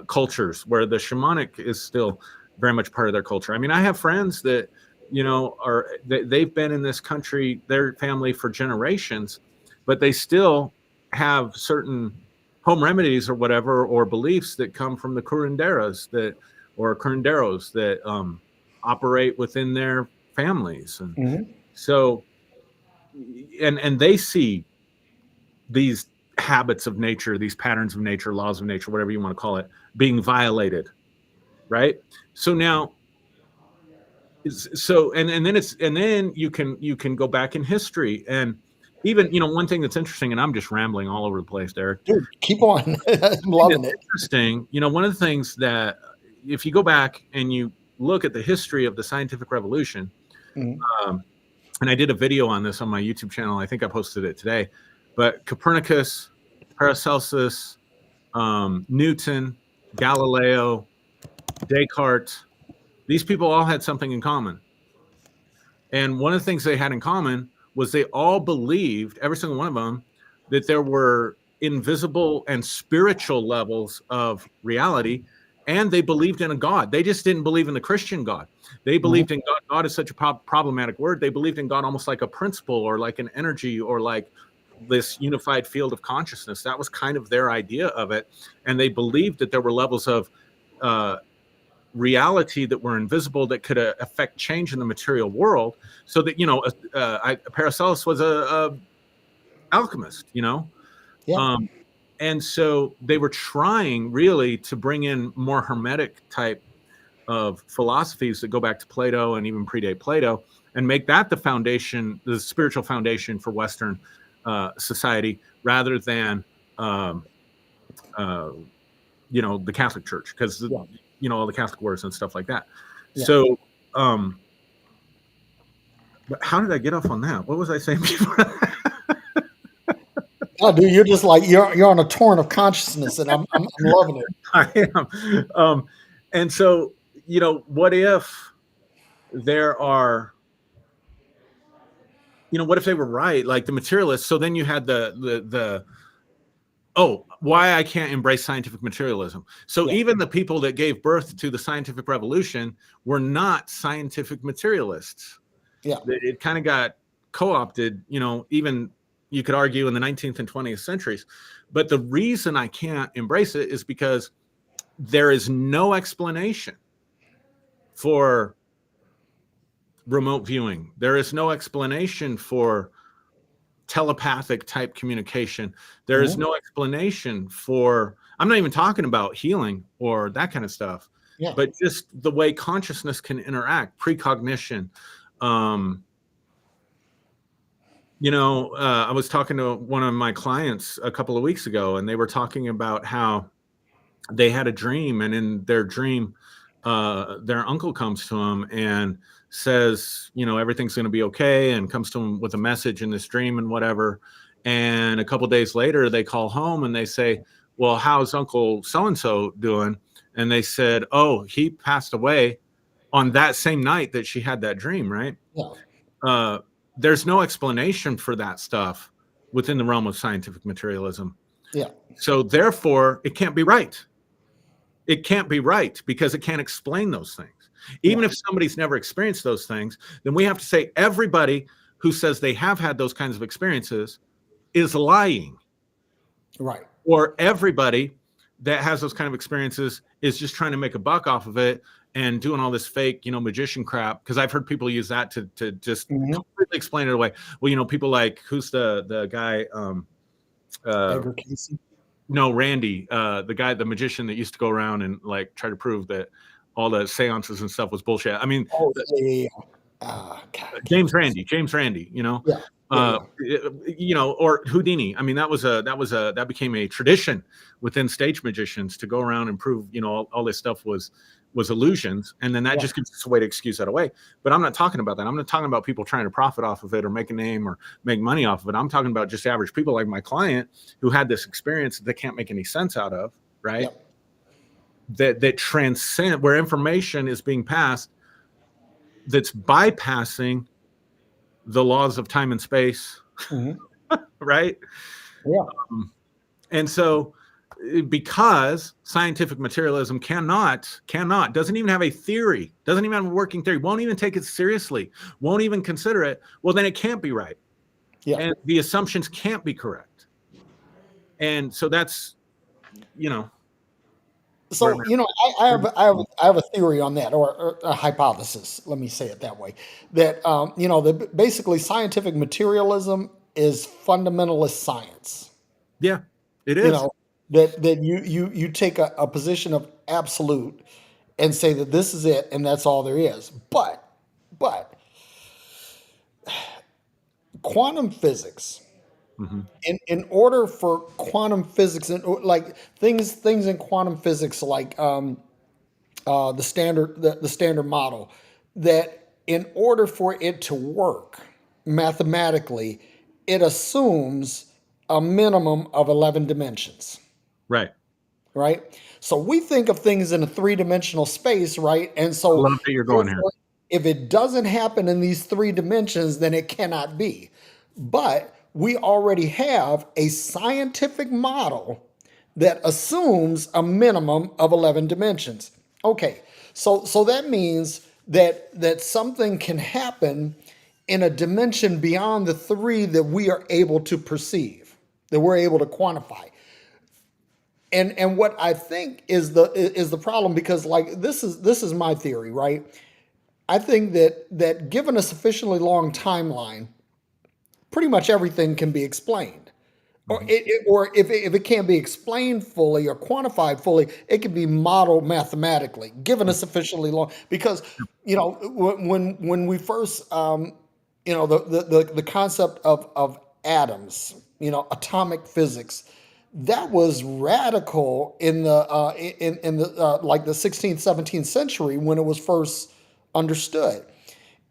cultures where the shamanic is still very much part of their culture. I mean, I have friends that they've been in this country, their family, for generations, but they still have certain home remedies or whatever, or beliefs that come from the curanderos that operate within their families. And Mhm. so and they see these habits of nature, these patterns of nature, laws of nature, whatever you want to call it, being violated, right? So now, and then you can go back in history, and even, one thing that's interesting, and I'm just rambling all over the place, Derek. Dude, keep on. I'm Thing loving that's it. interesting, one of the things that, if you go back and you look at the history of the scientific revolution, Mhm. um, and I did a video on this on my YouTube channel. I think I posted it today. But Copernicus, Paracelsus, Newton, Galileo, Descartes, these people all had something in common. And one of the things they had in common was they all believed, every single one of them, that there were invisible and spiritual levels of reality, and they believed in a God. They just didn't believe in the Christian God. They Mhm. believed in God. God is such a problematic word. They believed in God almost like a principle or like an energy or like this unified field of consciousness. That was kind of their idea of it. And they believed that there were levels of uh, reality that were invisible that could affect change in the material world. So that, Paracelsus was a alchemist, Yeah. um, and so they were trying really to bring in more hermetic type of philosophies that go back to Plato and even predate Plato, and make that the foundation, the spiritual foundation for Western society, rather than um, uh, the Catholic Church, because Yeah. all the Catholic wars and stuff like that. Yeah. So, but how did I get off on that? What was I saying before? Oh, dude, you're just like you're on a torrent of consciousness, and I'm loving it. I am. And so, what if there are, what if they were right, like the materialists? So then you had the oh, why I can't embrace scientific materialism. So Yeah. even the people that gave birth to the scientific revolution were not scientific materialists. Yeah. It kind of got co-opted, even you could argue in the 19th and 20th centuries. But the reason I can't embrace it is because there is no explanation for remote viewing. There is no explanation for telepathic type communication. There is Mhm. no explanation for, I'm not even talking about healing or that kind of stuff, Yeah. but just the way consciousness can interact, precognition. Um, I was talking to one of my clients a couple of weeks ago, and they were talking about how they had a dream, and in their dream, their uncle comes to him and says, everything's going to be okay, and comes to him with a message in this dream and whatever. And a couple of days later, they call home and they say, well, how's Uncle so and so doing? And they said, oh, he passed away on that same night that she had that dream, right? Yeah. uh, there's no explanation for that stuff within the realm of scientific materialism. Yeah. So therefore, it can't be right. It can't be right because it can't explain those things. Yeah. Even if somebody's never experienced those things, then we have to say everybody who says they have had those kinds of experiences is lying, Right. or everybody that has those kind of experiences is just trying to make a buck off of it and doing all this fake, magician crap. Because I've heard people use that to just Mhm. completely explain it away. Well, people like, who's the guy? Uh, Edgar Casey. no, Randy, the guy, the magician that used to go around and like try to prove that all the seances and stuff was bullshit. I mean, Oh, yeah, yeah, yeah. God, I can't think of James Randy, Yeah. Yeah. Yeah. or Houdini. I mean, that became a tradition within stage magicians to go around and prove, all this stuff was illusions, and then that Yeah. just gives us a way to excuse that away. But I'm not talking about that. I'm not talking about people trying to profit off of it or make a name or make money off of it. I'm talking about just average people like my client who had this experience that they can't make any sense out of, right? Yeah. That transcend, where information is being passed that's bypassing the laws of time and space, Mhm. right? Yeah. And so, because scientific materialism doesn't even have a theory, doesn't even have a working theory, won't even take it seriously, won't even consider it, well, then it can't be right. Yeah. And the assumptions can't be correct. And so that's, you know, where I'm So I have a theory on that, or a hypothesis. Let me say it that way. That that basically scientific materialism is fundamentalist science. yeah, it You is. know that you take a position of absolute and say that this is it and that's all there is. But quantum physics. Hmm. In order for quantum physics and like things in quantum physics like the standard model, that in order for it to work mathematically, it assumes a minimum of 11 dimensions, Right. right? So we think of things in a three-dimensional space, right? And I so love that you're going here. therefore, if it doesn't happen in these three dimensions, then it cannot be. But we already have a scientific model that assumes a minimum of 11 dimensions. Okay, so that means that something can happen in a dimension beyond the three that we are able to perceive, that we're able to quantify. And what I think is the problem, because like this is my theory, right? I think that given a sufficiently long timeline, pretty much everything can be explained. Or Hmm. or if it can't be explained fully or quantified fully, it can be modeled mathematically, given a sufficiently long. Because when we first the concept of atoms, atomic physics, that was radical in the like the 16th 17th century when it was first understood.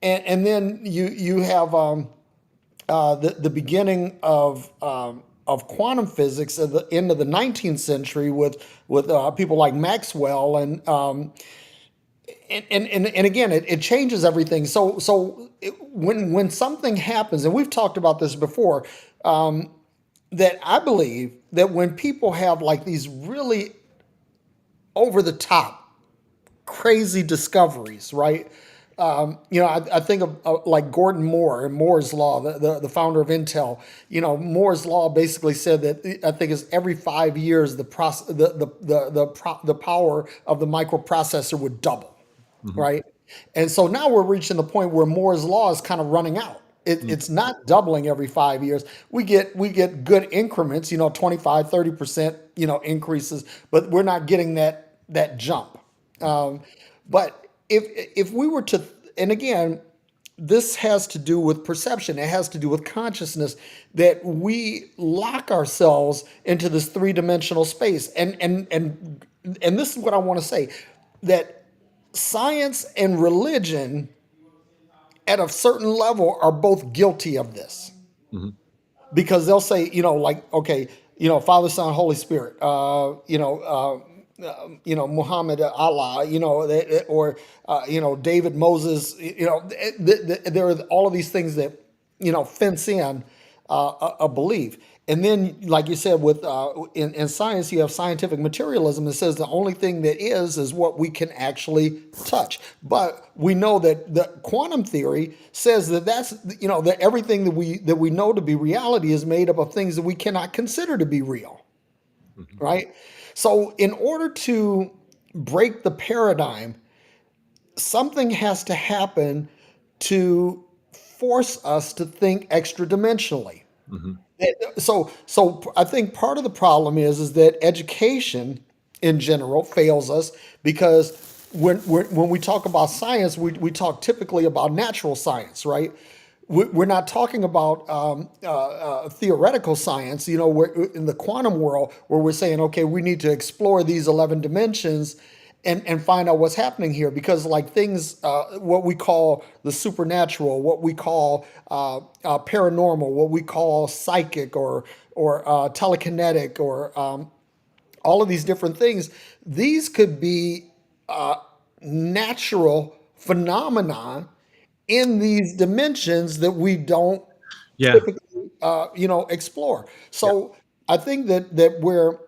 And then you have the beginning of quantum physics at the end of the 19th century with people like Maxwell and again it changes everything. When something happens, and we've talked about this before, that I believe that when people have like these really over the top crazy discoveries, right? I think of like Gordon Moore and Moore's law, the founder of Intel. Moore's law basically said that I think is every 5 years the power of the microprocessor would double, Hmm. right? And so now we're reaching the point where Moore's law is kind of running out. It's not doubling every 5 years. We get good increments, 25, 30%, increases, but we're not getting that jump. Um, but if we were to, and again, this has to do with perception. It has to do with consciousness, that we lock ourselves into this three-dimensional space. And this is what I want to say, that science and religion at a certain level are both guilty of this, Hmm. because they'll say, like, okay, Father, Son, Holy Spirit, Muhammad, Allah, or David, Moses, there are all of these things that fence in a belief. And then, like you said, with in science, you have scientific materialism that says the only thing that is what we can actually touch. But we know that the quantum theory says that everything that we know to be reality is made up of things that we cannot consider to be real, Hmm. right? So, in order to break the paradigm, something has to happen to force us to think extra dimensionally. Hmm. So I think part of the problem is that education in general fails us, because when we talk about science, we talk typically about natural science, right? We're not talking about theoretical science, where in the quantum world, where we're saying, okay, we need to explore these 11 dimensions and find out what's happening here, because like things what we call the supernatural, what we call paranormal, what we call psychic or telekinetic, or all of these different things, these could be natural phenomena in these dimensions that we don't Yeah. typically explore. Yeah. So I think that where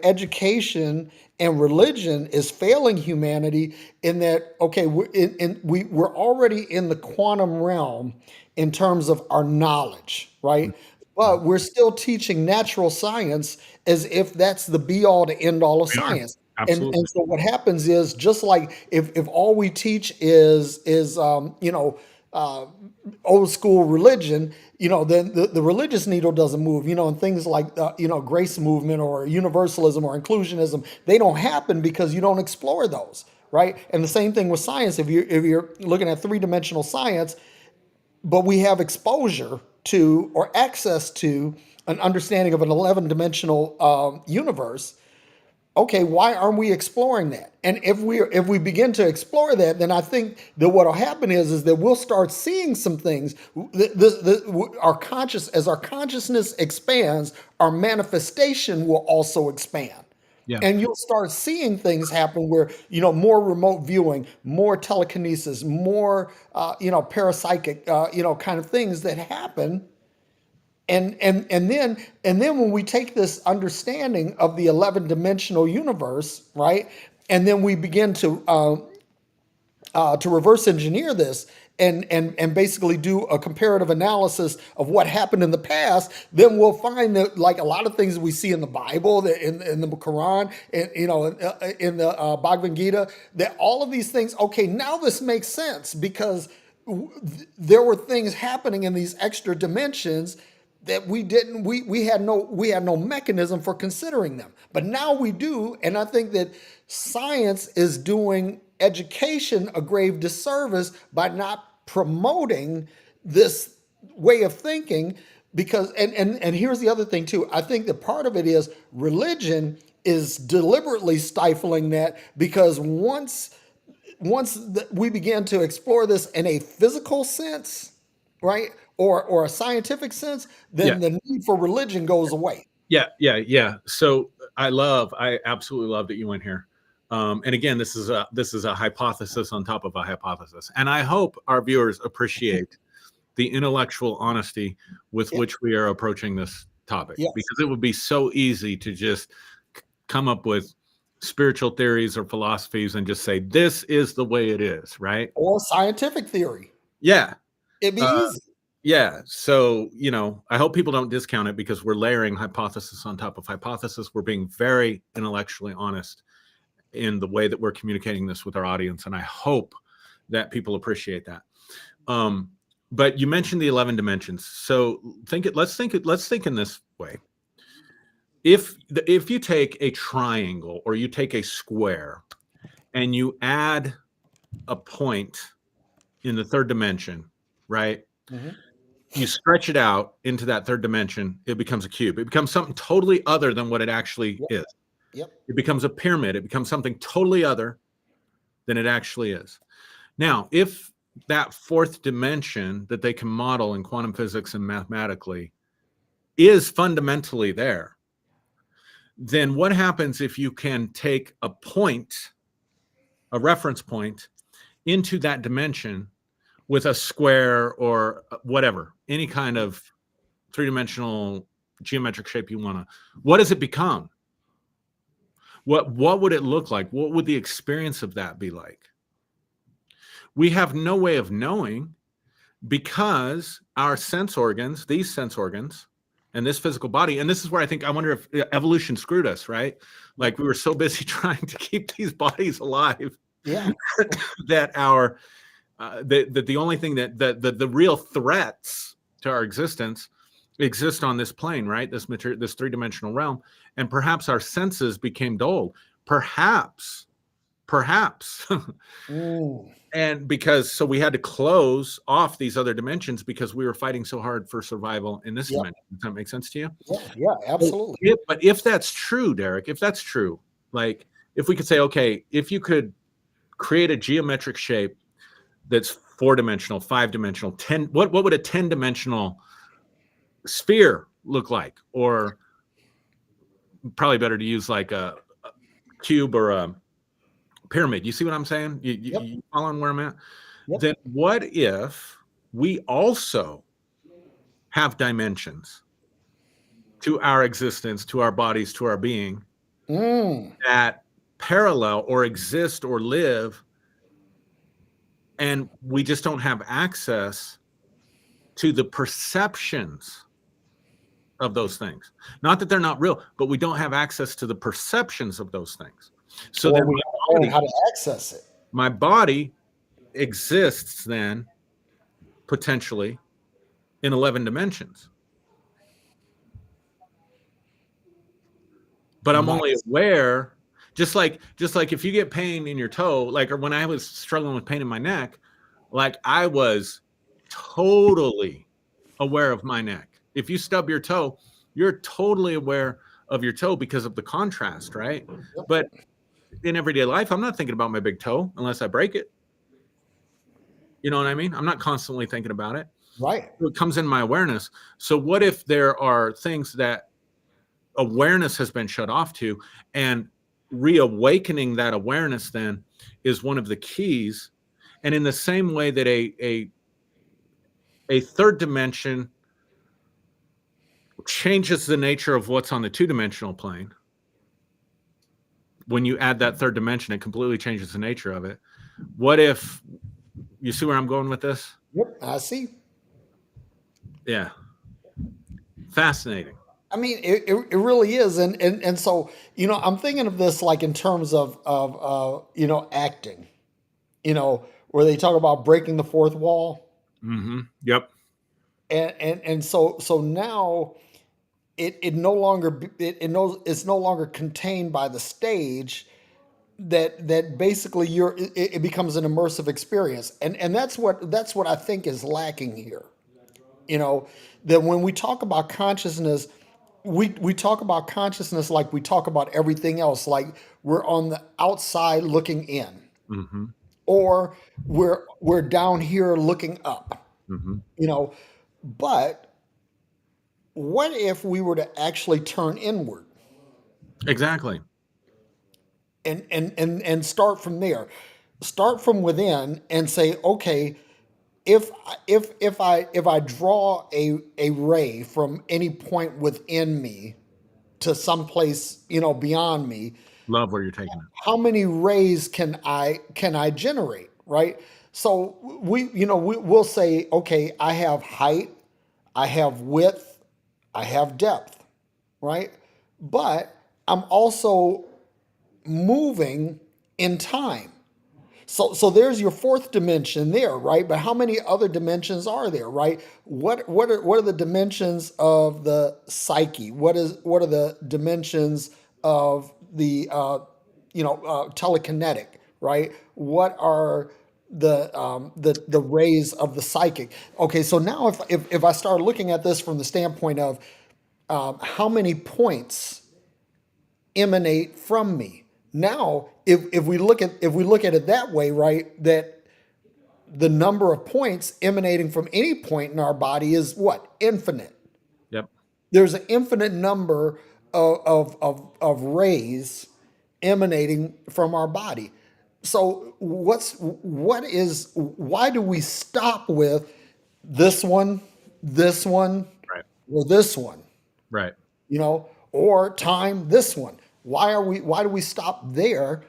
education and religion is failing humanity, in that, okay, we're already in the quantum realm in terms of our knowledge, right? Mhm. But we're still teaching natural science as if that's the be all to end all of We are. science. And Absolutely. so what happens is, just like if all we teach is old school religion, then the religious needle doesn't move, and things like grace movement or universalism or inclusionism, they don't happen because you don't explore those, right? And the same thing with science. If you're looking at three-dimensional science, but we have exposure to or access to an understanding of an 11 dimensional universe, okay, why aren't we exploring that? And if we begin to explore that, then I think that what will happen is that we'll start seeing some things. Our consciousness expands, our manifestation will also expand. Yeah. And you'll start seeing things happen where, more remote viewing, more telekinesis, more, parapsychic, kind of things that happen. And then when we take this understanding of the 11 dimensional universe, right, and then we begin to reverse engineer this and basically do a comparative analysis of what happened in the past, then we'll find that, like a lot of things we see in the Bible, in the Quran, in the Bhagavad Gita, that all of these things, okay, now this makes sense because there were things happening in these extra dimensions that we had no mechanism for considering them, but now we do. And I think that science is doing education a grave disservice by not promoting this way of thinking. Because and here's the other thing too, I think that part of it is religion is deliberately stifling that, because once we begin to explore this in a physical sense, right, or a scientific sense, Yeah. then the need for religion goes away. Yeah. So I absolutely love that you went here. And again, this is a hypothesis on top of a hypothesis. And I hope our viewers appreciate the intellectual honesty with Yeah. which we are approaching this topic, Yes. because it would be so easy to just come up with spiritual theories or philosophies and just say, this is the way it is, right? Or scientific theory. Yeah. It'd be Uh, easy. Yeah. So, I hope people don't discount it, because we're layering hypothesis on top of hypothesis. We're being very intellectually honest in the way that we're communicating this with our audience. And I hope that people appreciate that. But you mentioned the 11 dimensions. So let's think in this way. If you take a triangle or you take a square and you add a point in the third dimension, right? Mhm. You stretch it out into that third dimension, it becomes a cube. It becomes something totally other than what it actually Yep. is. Yep. It becomes a pyramid. It becomes something totally other than it actually is. Now, if that fourth dimension that they can model in quantum physics and mathematically is fundamentally there, then what happens if you can take a point, a reference point, into that dimension with a square or whatever, any kind of three-dimensional geometric shape you want to, what does it become? What would it look like? What would the experience of that be like? We have no way of knowing, because our sense organs, these sense organs, and this physical body, and this is where I wonder if evolution screwed us, right? Like, we were so busy trying to keep these bodies alive Yeah. that that the only thing that the real threats to our existence exist on this plane, right? This three-dimensional realm. And perhaps our senses became dulled. Perhaps. Mm. And so we had to close off these other dimensions because we were fighting so hard for survival in this Yep. dimension. Does that make sense to you? Yeah, absolutely. But if that's true, Derrick, if that's true, like, if we could say, okay, if you could create a geometric shape that's 4-dimensional, 5-dimensional, 10, what would a 10-dimensional sphere look like? Or probably better to use like a cube or a pyramid. You see what I'm saying? Yep. You following where I'm at? Yep. Then what if we also have dimensions to our existence, to our bodies, to our being, that parallel or exist or live, and we just don't have access to the perceptions of those things? Not that they're not real, but we don't have access to the perceptions of those things. So Or then we have to learn how to access it. my body exists then potentially in 11 dimensions, but I'm only Nice. aware, just like if you get pain in your toe, like, or when I was struggling with pain in my neck, like, I was totally aware of my neck. If you stub your toe, you're totally aware of your toe because of the contrast, right? But in everyday life, I'm not thinking about my big toe unless I break it. You know what I mean? I'm not constantly thinking about it. Right. It comes in my awareness. So what if there are things that awareness has been shut off to, and reawakening that awareness then is one of the keys. And in the same way that a third dimension changes the nature of what's on the two-dimensional plane, when you add that third dimension, it completely changes the nature of it. What if, you see where I'm going with this? Yep. I see. Yeah. Fascinating. I mean, it really is, and so I'm thinking of this like in terms of acting, where they talk about breaking the fourth wall, Yep. and so now it no longer it knows it's no longer contained by the stage, that basically it becomes an immersive experience, and that's what I think is lacking here. That when we talk about consciousness, we talk about consciousness like we talk about everything else, like we're on the outside looking in, Hmm. or we're down here looking up, Hmm. you know. But what if we were to actually turn inward Exactly. and start from there, start from within, and say, okay, if I draw a ray from any point within me to someplace beyond me, Love where you're taking it. how many rays can I generate, right? So we'll say, okay, I have height, I have width, I have depth, right? But I'm also moving in time. So there's your fourth dimension there, right? But how many other dimensions are there, right? What are the dimensions of the psyche? What are the dimensions of the telekinetic, right? What are the rays of the psychic? Okay, so now if I start looking at this from the standpoint of how many points emanate from me. Now, if we look at it that way, right, that the number of points emanating from any point in our body is what? Infinite. Yep. There's an infinite number of rays emanating from our body. So why do we stop with this one, Right. or this one? Right. Or time this one. Why do we stop there?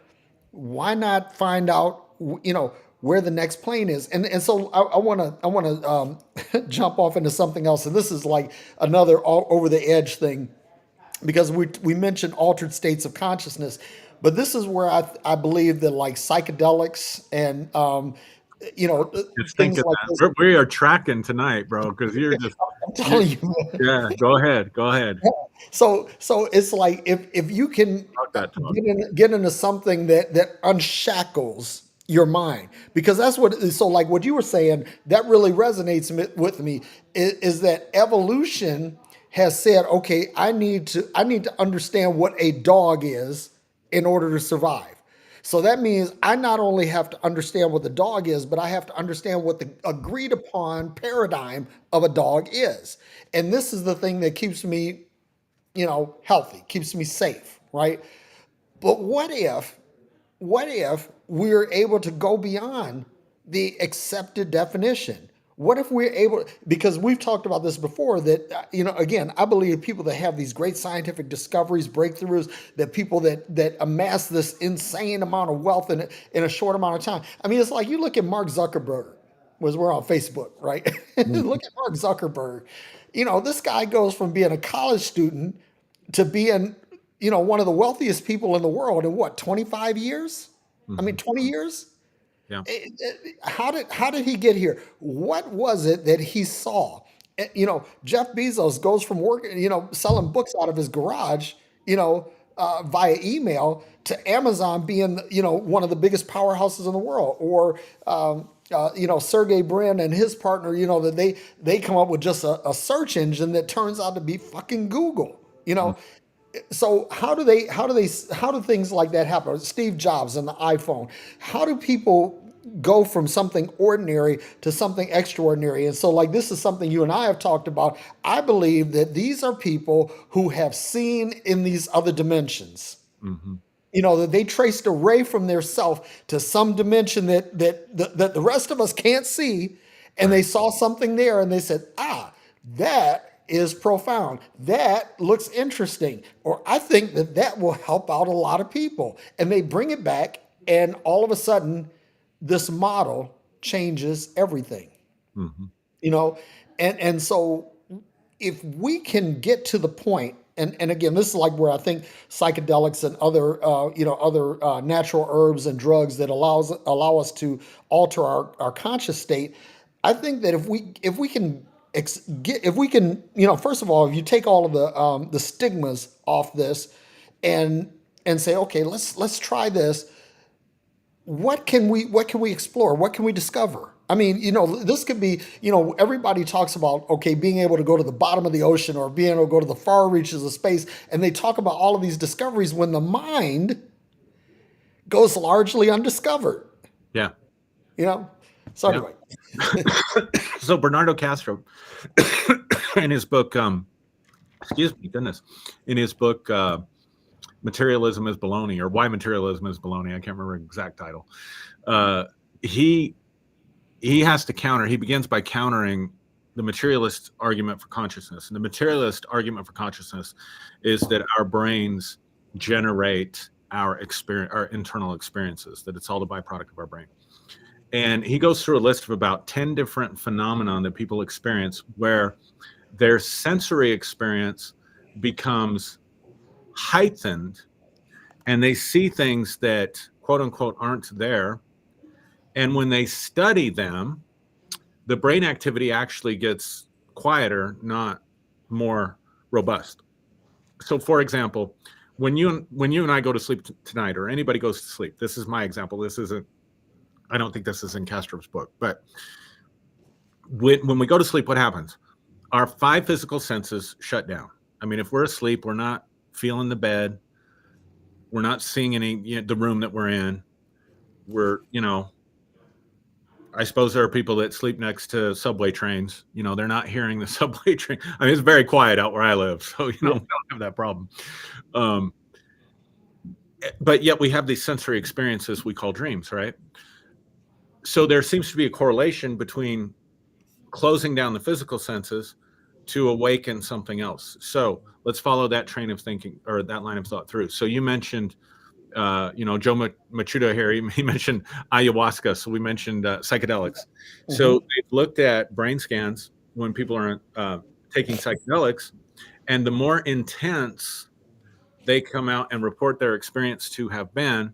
Why not find out, where the next plane is? And so I want to jump off into something else. And this is like another all over the edge thing, because we mentioned altered states of consciousness, but this is where I believe that like psychedelics and you know Just think things of like that. this. We are tracking tonight, bro, because you're just, I'm you, telling you. yeah, go ahead. Go ahead. So it's like if you can Talk that talk. get into something that unshackles your mind, because that's what. So like what you were saying, that really resonates with me, is that evolution has said, okay, I need to understand what a dog is in order to survive. So that means I not only have to understand what the dog is, but I have to understand what the agreed upon paradigm of a dog is. And this is the thing that keeps me healthy, keeps me safe, right? But what if we're able to go beyond the accepted definition? What if we're able, because we've talked about this before, that, again, I believe people that have these great scientific discoveries, breakthroughs, that people that amass this insane amount of wealth in a short amount of time. I mean, it's like you look at Mark Zuckerberg, was we're on Facebook, right? Look at Mark Zuckerberg. This guy goes from being a college student to being, one of the wealthiest people in the world in what, 25 years? I mean, Hmm. 20 years? Yeah. How did he get here? What was it that he saw? Jeff Bezos goes from working, selling books out of his garage, via email, to Amazon being, one of the biggest powerhouses in the world. Or Sergey Brin and his partner, that they come up with just a search engine that turns out to be fucking Google. So how do things like that happen? Steve Jobs and the iPhone. How do people go from something ordinary to something extraordinary? And so, like, this is something you and I have talked about. I believe that these are people who have seen in these other dimensions. Mm-hmm. That they traced a ray from their self to some dimension that the rest of us can't see, and Right. they saw something there, and they said, that is profound. That looks interesting, or I think that will help out a lot of people, and they bring it back, and all of a sudden, this model changes everything. Mm-hmm. You know, and so if we can get to the point, and again, this is like where I think psychedelics and other natural herbs and drugs that allow us to alter our conscious state. I think that if we can if we can, first of all, if you take all of the stigmas off this, and say, okay, let's try this. What can we explore? What can we discover? I mean, this could be, everybody talks about, okay, being able to go to the bottom of the ocean or being able to go to the far reaches of space, and they talk about all of these discoveries when the mind goes largely undiscovered. Yeah. You know. So Yeah. anyway, So Bernardo Castro, in his book, excuse me, goodness, in his book, Materialism is Baloney, or Why Materialism is Baloney, I can't remember the exact title. He has to counter. He begins by countering the materialist argument for consciousness, and the materialist argument for consciousness is that our brains generate our internal experiences. That it's all the byproduct of our brain. And he goes through a list of about 10 different phenomena that people experience where their sensory experience becomes heightened and they see things that, quote unquote, aren't there. And when they study them, the brain activity actually gets quieter, not more robust. So, for example, when you and I go to sleep tonight, or anybody goes to sleep, this is my example. This isn't, I don't think this is in Castro's book, but when we go to sleep, what happens? Our 5 physical senses shut down. I mean, if we're asleep, we're not feeling the bed. We're not seeing any, the room that we're in. We're, I suppose there are people that sleep next to subway trains. They're not hearing the subway train. I mean, it's very quiet out where I live, so we don't have that problem. But yet we have these sensory experiences we call dreams, right? So there seems to be a correlation between closing down the physical senses to awaken something else. So let's follow that train of thinking, or that line of thought through. So you mentioned, Joe Machuda here, he mentioned ayahuasca. So we mentioned psychedelics. Mm-hmm. So they've looked at brain scans when people are taking psychedelics, and the more intense they come out and report their experience to have been,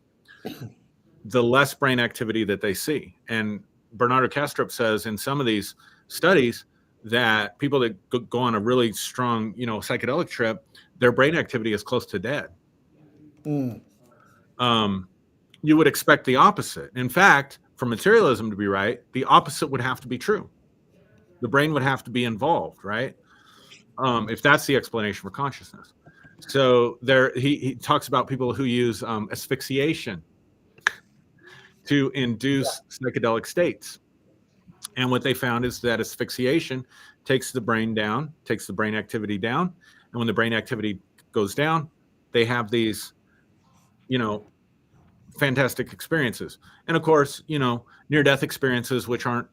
the less brain activity that they see. And Bernardo Castro says in some of these studies that people that go on a really strong, psychedelic trip, their brain activity is close to dead. You would expect the opposite. In fact, for materialism to be right, the opposite would have to be true. The brain would have to be involved, right? If that's the explanation for consciousness. So he talks about people who use asphyxiation to induce psychedelic states. And what they found is that asphyxiation takes the brain down, takes the brain activity down. And when the brain activity goes down, they have these, fantastic experiences. And of course, near-death experiences, which aren't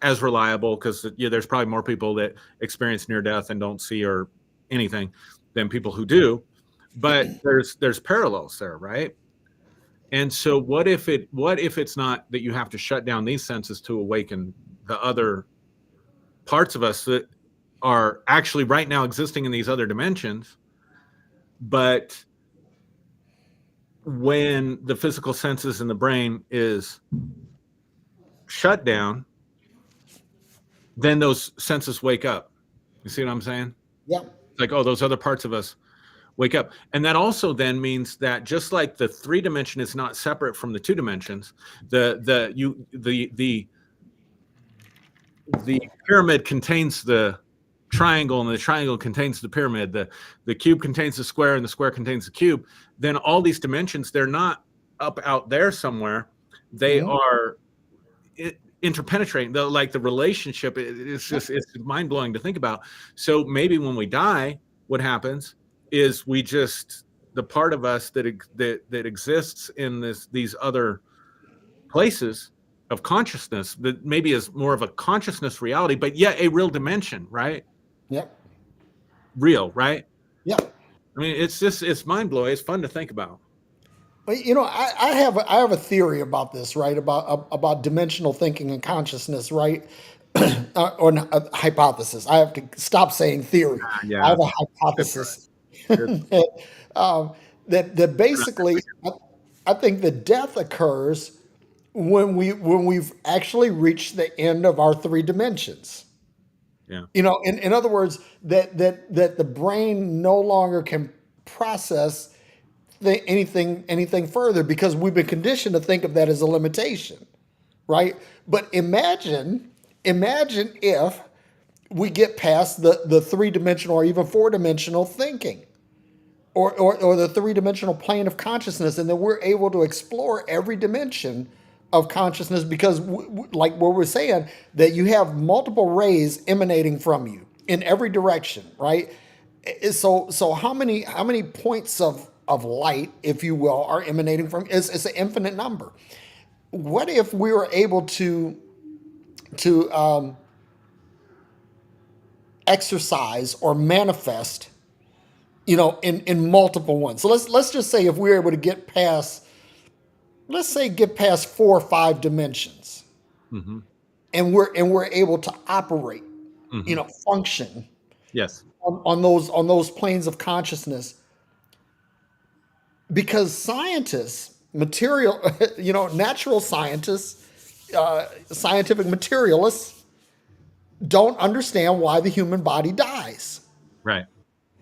as reliable, because there's probably more people that experience near-death and don't see or anything than people who do. But there's parallels there, right? And so what if it's not that you have to shut down these senses to awaken the other parts of us that are actually right now existing in these other dimensions, but when the physical senses in the brain is shut down, then those senses wake up. You see what I'm saying? Yeah. Like, oh, those other parts of us wake up. And that also then means that just like the 3 dimension is not separate from the 2 dimensions, the the pyramid contains the triangle, and the triangle contains the pyramid, the cube contains the square, and the square contains the cube, then all these dimensions, they're not up out there somewhere. They Mhm. are interpenetrating. The relationship, it's mind-blowing to think about. So maybe when we die, what happens is we just, the part of us that exists in these other places of consciousness, that maybe is more of a consciousness reality, but yet a real dimension, right? Yep. Real, right? Yep. I mean, it's mind-blowing. It's fun to think about. But I have a theory about this, right? About dimensional thinking and consciousness, right? Or a hypothesis. I have to stop saying theory. I Yeah, have a good try. hypothesis Good. um, that basically, I think that death occurs when we've actually reached the end of our three dimensions. Yeah. In other words, that the brain no longer can process anything further because we've been conditioned to think of that as a limitation, right? But imagine if we get past the three-dimensional or even four-dimensional thinking, or the three-dimensional plane of consciousness, and then we're able to explore every dimension of consciousness because like what we're saying, that you have multiple rays emanating from you in every direction, right? So how many points of light, if you will, are emanating from? It's an infinite number. What if we were able to exercise or manifest, in multiple ones? So let's just say if we were able to get past, let's say get past 4 or 5 dimensions, Mm-hmm. and we're able to operate, Mm-hmm. function Yes. on those planes of consciousness, because scientists, material, natural scientists, scientific materialists don't understand why the human body dies, Right.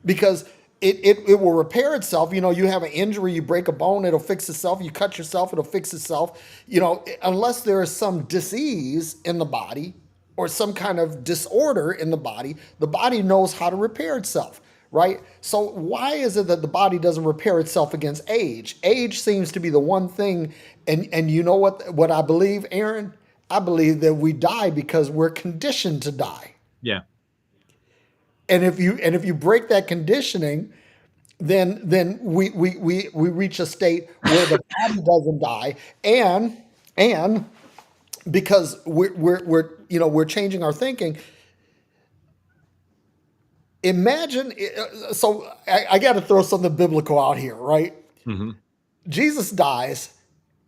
because it will repair itself. You have an injury, you break a bone, it'll fix itself. You cut yourself, it'll fix itself. Unless there is some disease in the body or some kind of disorder in the body knows how to repair itself, right? So why is it that the body doesn't repair itself against age? Age seems to be the one thing, and you know what I believe, Aaron? I believe that we die because we're conditioned to die. Yeah. And if you break that conditioning, then we reach a state where the body doesn't die, and because we're changing our thinking. Imagine, so I got to throw something biblical out here, right? Mm-hmm. Jesus dies,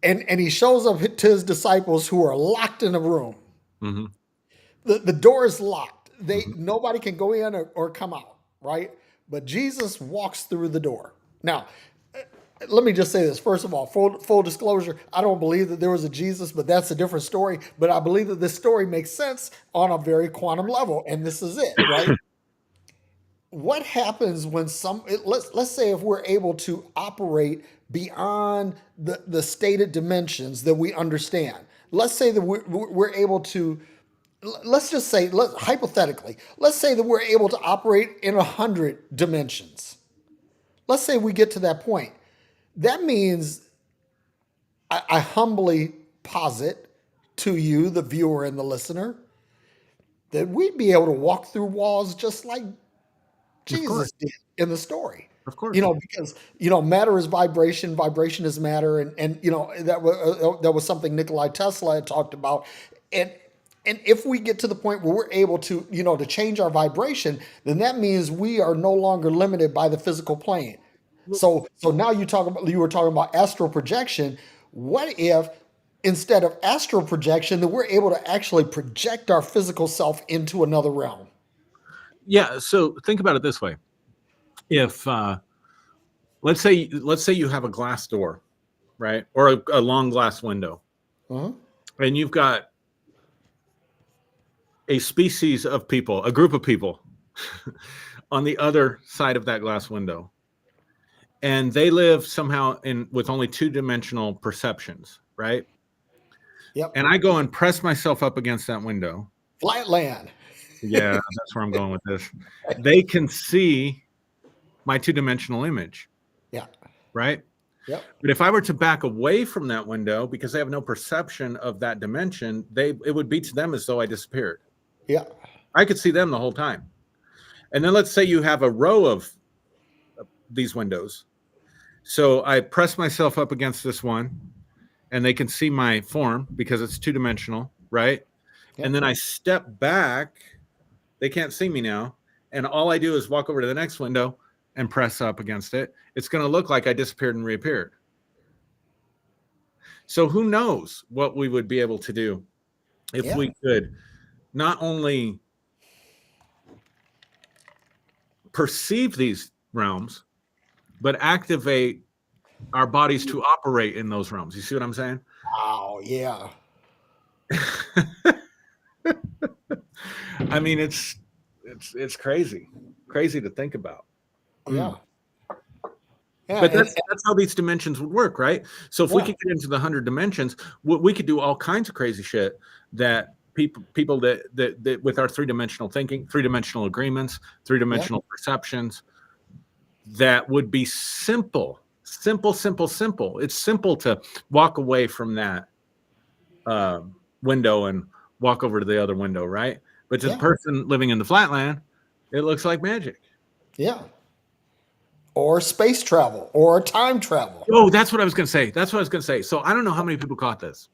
and he shows up to his disciples who are locked in a room. Mm-hmm. The door is locked. Mm-hmm. Nobody can go in or come out, right? But Jesus walks through the door. Now, let me just say this. First of all, full disclosure, I don't believe that there was a Jesus, but that's a different story. But I believe that this story makes sense on a very quantum level, and this is it, right? What happens when let's say if we're able to operate beyond the stated dimensions that we understand. Let's say that we're able to, let's just say, hypothetically, let's say that we're able to operate in 100 dimensions. Let's say we get to that point. That means, I humbly posit to you, the viewer and the listener, that we'd be able to walk through walls just like Of course. Jesus did in the story. Of course. Because matter is vibration, vibration is matter, and that was something Nikolai Tesla had talked about, and if we get to the point where we're able to to change our vibration, then that means we are no longer limited by the physical plane. So now you were talking about astral projection. What if instead of astral projection, that we're able to actually project our physical self into another realm? Yeah. So think about it this way. If let's say you have a glass door, right, or a long glass window, Uh-huh. and you've got a species of people, a group of people, on the other side of that glass window, and they live somehow with only two-dimensional perceptions, right? Yep. And I go and press myself up against that window, Flatland. Yeah, that's where I'm going with this. They can see my two-dimensional image, Yeah. right? Yep. But if I were to back away from that window because they have no perception of that dimension, it would be to them as though I disappeared. Yeah. I could see them the whole time. And then let's say you have a row of these windows. So I press myself up against this one, and they can see my form because it's two-dimensional, right? And Yep. then I step back. They can't see me now. And all I do is walk over to the next window and press up against it. It's going to look like I disappeared and reappeared. So who knows what we would be able to do if Yeah. we could not only perceive these realms, but activate our bodies to operate in those realms. You see what I'm saying? Wow. Yeah. I mean, it's crazy to think about. Yeah. Yeah. But that's how these dimensions would work, right? So if we Yeah. could get into the 100 dimensions, we could do all kinds of crazy shit that people that with our three-dimensional thinking, three-dimensional agreements, Yeah. three-dimensional perceptions, that would be simple. It's simple to walk away from that window and walk over to the other window, right? But to the Yeah. person living in the flatland, it looks like magic. Yeah. Or space travel or time travel. Oh, that's what I was going to say. So I don't know how many people caught this,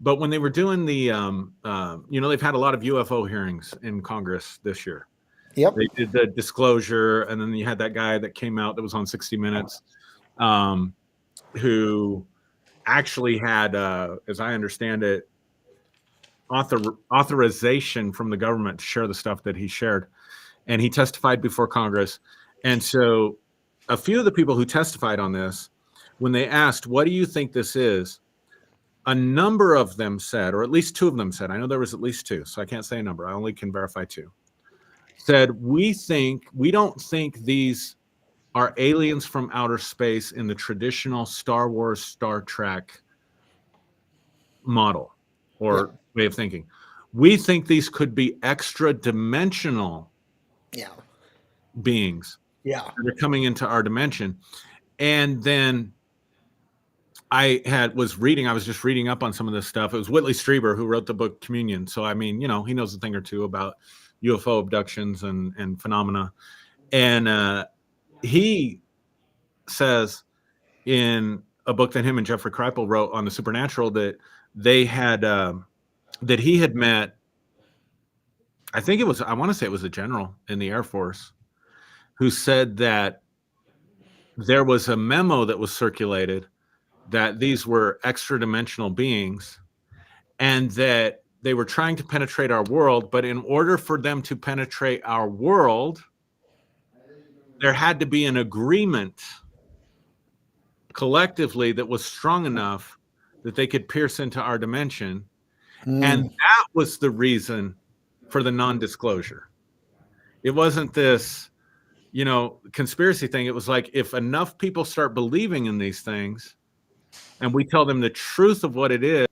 but when they were doing the, they've had a lot of UFO hearings in Congress this year. Yep. They did the disclosure, and then you had that guy that came out that was on 60 Minutes, who actually had, as I understand it, authorization from the government to share the stuff that he shared, and he testified before Congress. And so a few of the people who testified on this, when they asked, what do you think this is? A number of them said, or at least two of them said, I know there was at least two, so I can't say a number, I only can verify two, said, we don't think these are aliens from outer space in the traditional Star Wars, Star Trek model or way of thinking. We think these could be extra dimensional beings Yeah. that are coming into our dimension. And then I was just reading up on some of this stuff. It was Whitley Strieber who wrote the book Communion. So, I mean, he knows a thing or two about UFO abductions and phenomena. And he says in a book that him and Jeffrey Kripal wrote on the supernatural that they had, that he had met, I want to say it was a general in the Air Force who said that there was a memo that was circulated that these were extra dimensional beings and that they were trying to penetrate our world. But in order for them to penetrate our world, there had to be an agreement collectively that was strong enough that they could pierce into our dimension. And that was the reason for the non-disclosure. It wasn't this, conspiracy thing. It was like, if enough people start believing in these things and we tell them the truth of what it is,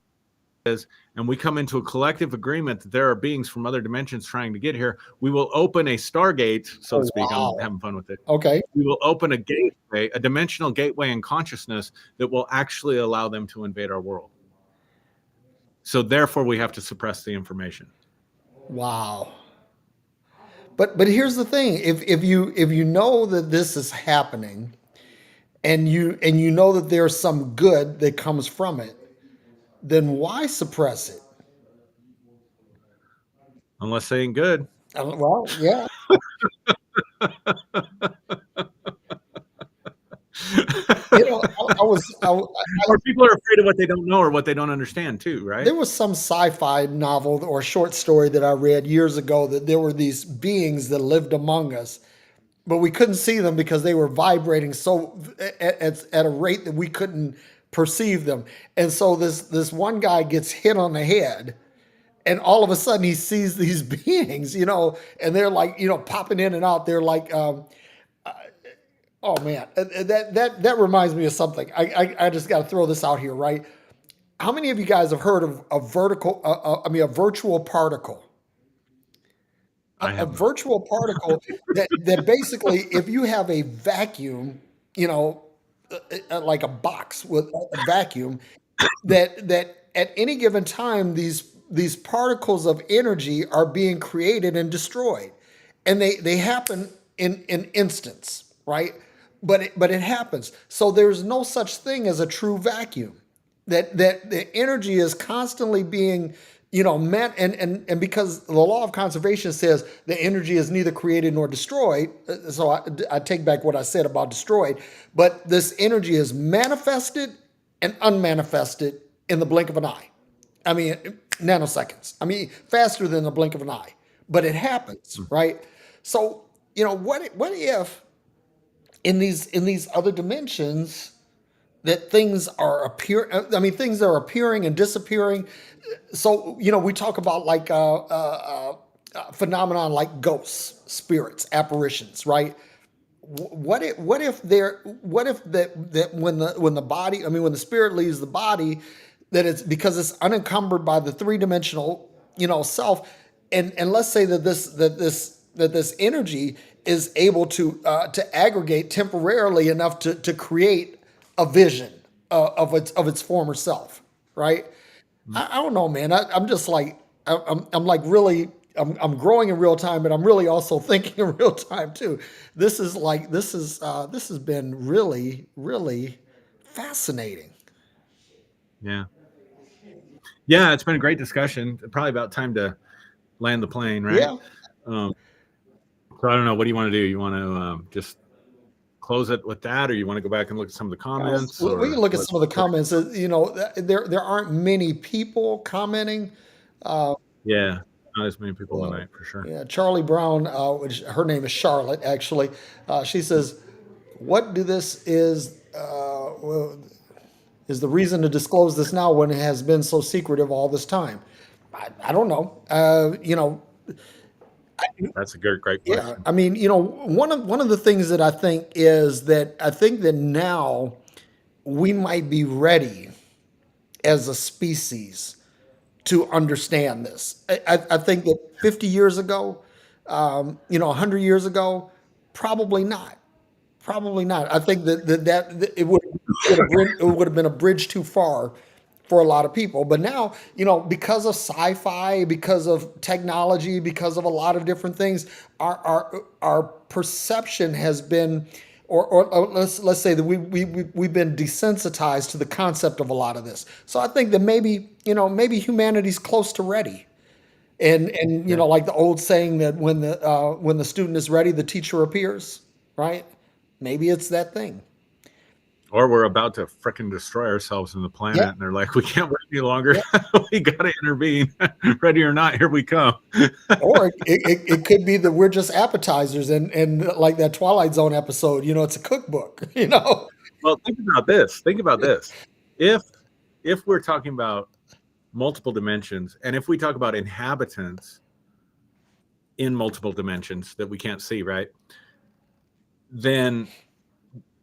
and we come into a collective agreement that there are beings from other dimensions trying to get here, we will open a stargate, so to speak. Wow. I'm having fun with it. Okay. We will open a gateway, a dimensional gateway in consciousness that will actually allow them to invade our world. So therefore, we have to suppress the information. Wow. But here's the thing: if you know that this is happening, and you know that there's some good that comes from it, then why suppress it? Unless they ain't good. Well, yeah. Or people are afraid of what they don't know or what they don't understand too, right? There was some sci-fi novel or short story that I read years ago that there were these beings that lived among us, but we couldn't see them because they were vibrating so at a rate that we couldn't perceive them. And so this one guy gets hit on the head, and all of a sudden he sees these beings, and they're like, popping in and out. They're like, oh man, that reminds me of something. I just got to throw this out here, right? How many of you guys have heard of a virtual particle? I A have not. virtual particle that basically, if you have a vacuum, you know, like a box with a vacuum, that at any given time these particles of energy are being created and destroyed, and they happen in instants, right? But it happens. So there's no such thing as a true vacuum. That the energy is constantly being met, and because the law of conservation says the energy is neither created nor destroyed. So I take back what I said about destroyed, but this energy is manifested and unmanifested in the blink of an eye. I mean, nanoseconds. I mean, faster than the blink of an eye. But it happens, right? So, what if in these other dimensions that things are things are appearing and disappearing. So, we talk about like phenomenon like ghosts, spirits, apparitions, right? What if that when the body, when the spirit leaves the body, that it's because it's unencumbered by the three-dimensional self, and let's say that this energy is able to aggregate temporarily enough to create a vision of its former self, right? I don't know, man. I'm just like I'm like really I'm growing in real time, but I'm really also thinking in real time too. This has been really really fascinating. Yeah. Yeah, it's been a great discussion. Probably about time to land the plane, right? Yeah. Um, so I don't know. What do you want to do? You want to just close it with that, or you want to go back and look at some of the comments, We can or look at some of the comments. There aren't many people commenting. Yeah, not as many people tonight for sure. Yeah, Charlie Brown, which her name is Charlotte, actually. She says, "What do this is the reason to disclose this now when it has been so secretive all this time?" I don't know. That's a great Yeah, question. one of the things that I think is that I think that now we might be ready as a species to understand this. I think that 50 years ago, 100 years ago, probably not. Probably not. I think that it would have been a bridge too far for a lot of people. But now, because of sci-fi, because of technology, because of a lot of different things, our perception has been, or let's say that we've been desensitized to the concept of a lot of this. So I think that maybe humanity's close to ready. And Yeah. like the old saying that when the student is ready, the teacher appears, right? Maybe it's that thing. Or we're about to fricking destroy ourselves in the Yeah, planet, and they're like, we can't wait any longer. yeah. We got to intervene. Ready or not, here we come. Or it could be that we're just appetizers, and like that Twilight Zone episode, it's a cookbook, Well, think about this. Think about this. If we're talking about multiple dimensions, and if we talk about inhabitants in multiple dimensions that we can't see, right? Then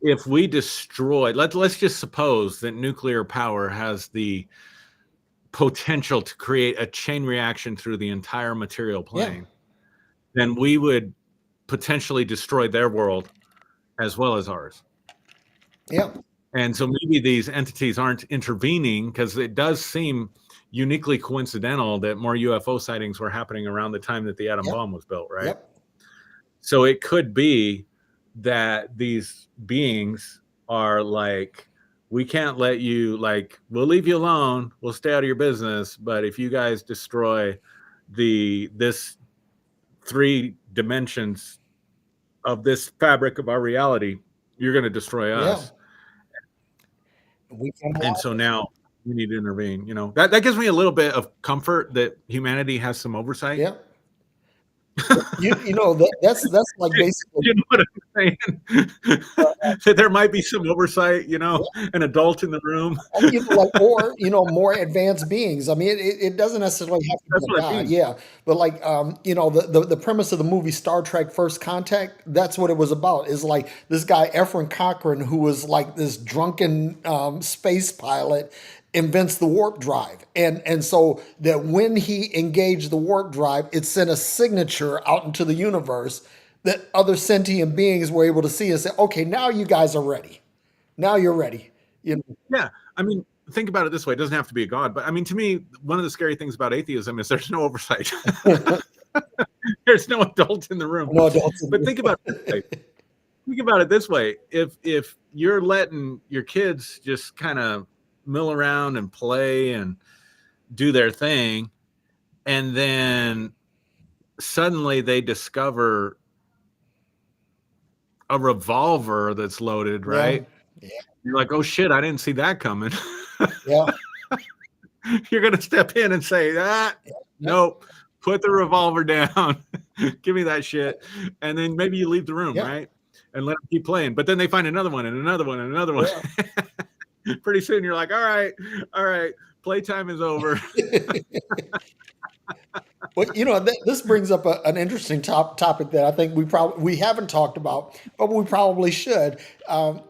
if we destroy, let's just suppose that nuclear power has the potential to create a chain reaction through the entire material Yeah, plane, then we would potentially destroy their world as well as ours. yeah, And so maybe these entities aren't intervening because it does seem uniquely coincidental that more UFO sightings were happening around the time that the atom yep, bomb was built, right? yep, So it could be that these beings are like, we can't let you, like, we'll leave you alone, we'll stay out of your business, but if you guys destroy this three dimensions of this fabric of our reality, you're going to destroy yeah. us. We can And allow so this. now we need to intervene. That gives me a little bit of comfort that humanity has some oversight. Yeah. That's like basically. You know what I'm saying? That there might be some oversight, an adult in the room. Like, or more advanced beings. I mean, it doesn't necessarily have to be That's a what I god. mean. Yeah, but like, the premise of the movie Star Trek: First Contact. That's what it was about. Is like this guy Efren Cochrane, who was like this drunken space pilot, invents the warp drive. And so that when he engaged the warp drive, it sent a signature out into the universe that other sentient beings were able to see and say, okay, now you guys are ready. Now you're ready. You Yeah. I mean, think about it this way. It doesn't have to be a god, but I mean, to me, one of the scary things about atheism is there's no oversight. know, There's no adult in the room. no adults in But think about it this way. Think about it this way. If you're letting your kids just kind of mill around and play and do their thing, and then suddenly they discover a revolver that's loaded, yeah, right? You're like, oh shit, I didn't see that coming. yeah, You're gonna step in and say, nope, put the revolver down. Give me that shit. And then maybe you leave the room, yeah, right? And let them keep playing. But then they find another one and another one and another one. yeah. Pretty soon you're like, all right, playtime is over. Well, this brings up an interesting topic that I think we haven't talked about, but we probably should,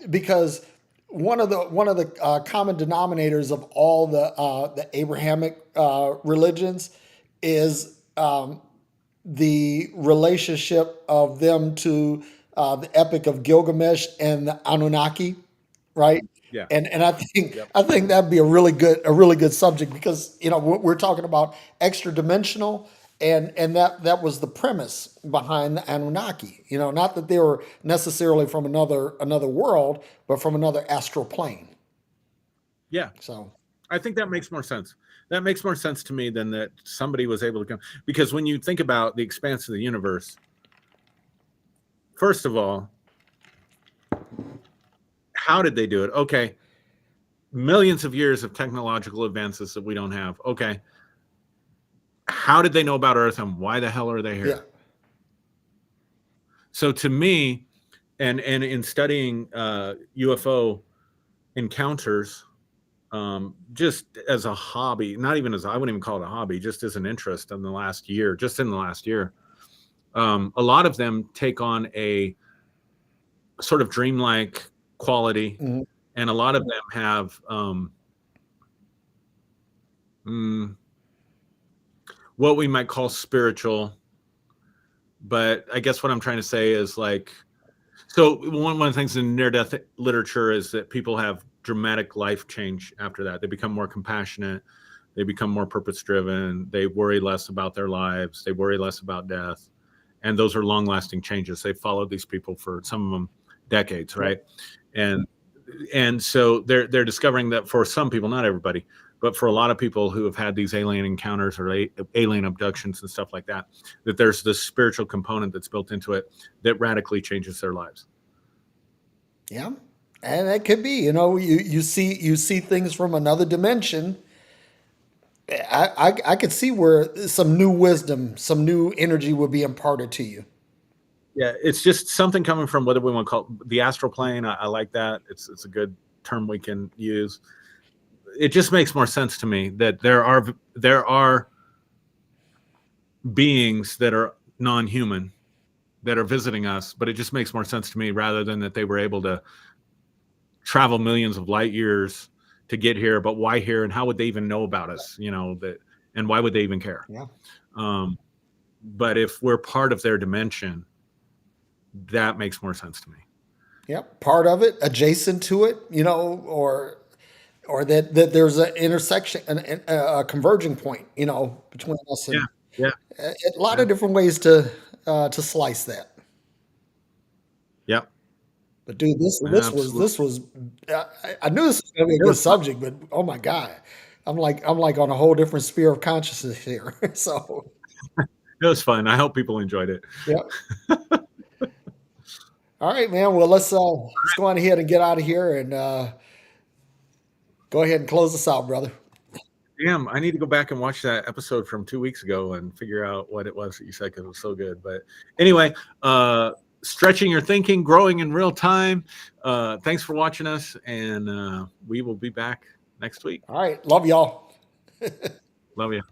because one of the common denominators of all the Abrahamic religions is the relationship of them to the Epic of Gilgamesh and the Anunnaki, right? Yeah. And I think Yep. I think that'd be a really good subject because we're talking about extra dimensional, and that was the premise behind the Anunnaki. Not that they were necessarily from another world, but from another astral plane. Yeah. So I think that makes more sense. That makes more sense to me than that somebody was able to come. Because when you think about the expanse of the universe, first of all, how did they do it? Okay. Millions of years of technological advances that we don't have. Okay. How did they know about Earth and why the hell are they here? yeah, So to me, and in studying UFO encounters, just as a hobby, not even as I wouldn't even call it a hobby, just as an interest in the last year, a lot of them take on a sort of dreamlike quality, mhm, and a lot of them have what we might call spiritual. But I guess what I'm trying to say is like, so one of the things in near-death literature is that people have dramatic life change after that. They become more compassionate. They become more purpose-driven. They worry less about their lives. They worry less about death. And those are long-lasting changes. They've followed these people for some of them decades, right? And so they're discovering that for some people, not everybody, but for a lot of people who have had these alien encounters or alien abductions and stuff like that, that there's this spiritual component that's built into it that radically changes their lives. yeah, and that could be. You see things from another dimension. I could see where some new wisdom, some new energy would be imparted to you. Yeah, it's just something coming from whether we want to call it the astral plane. I like that. It's a good term we can use. It just makes more sense to me that there are beings that are non-human that are visiting us, but it just makes more sense to me rather than that they were able to travel millions of light years to get here. But why here, and how would they even know about us? And why would they even care? Yeah, But if we're part of their dimension, that makes more sense to me. yeah, part of it, adjacent to it, or that there's an intersection, a converging point, between us Yeah, and yeah, a lot yeah, of different ways to slice that. yeah. But dude, Absolutely. this was. I knew this was going to be a It good was fun. subject, but oh my god, I'm like on a whole different sphere of consciousness here. So It was fun. I hope people enjoyed it. yeah. All right, man. Well, let's go on ahead and get out of here and go ahead and close us out, brother. Damn, I need to go back and watch that episode from 2 weeks ago and figure out what it was that you said because it was so good. But anyway, stretching your thinking, growing in real time. Thanks for watching us, and we will be back next week. All right, love y'all. Love you.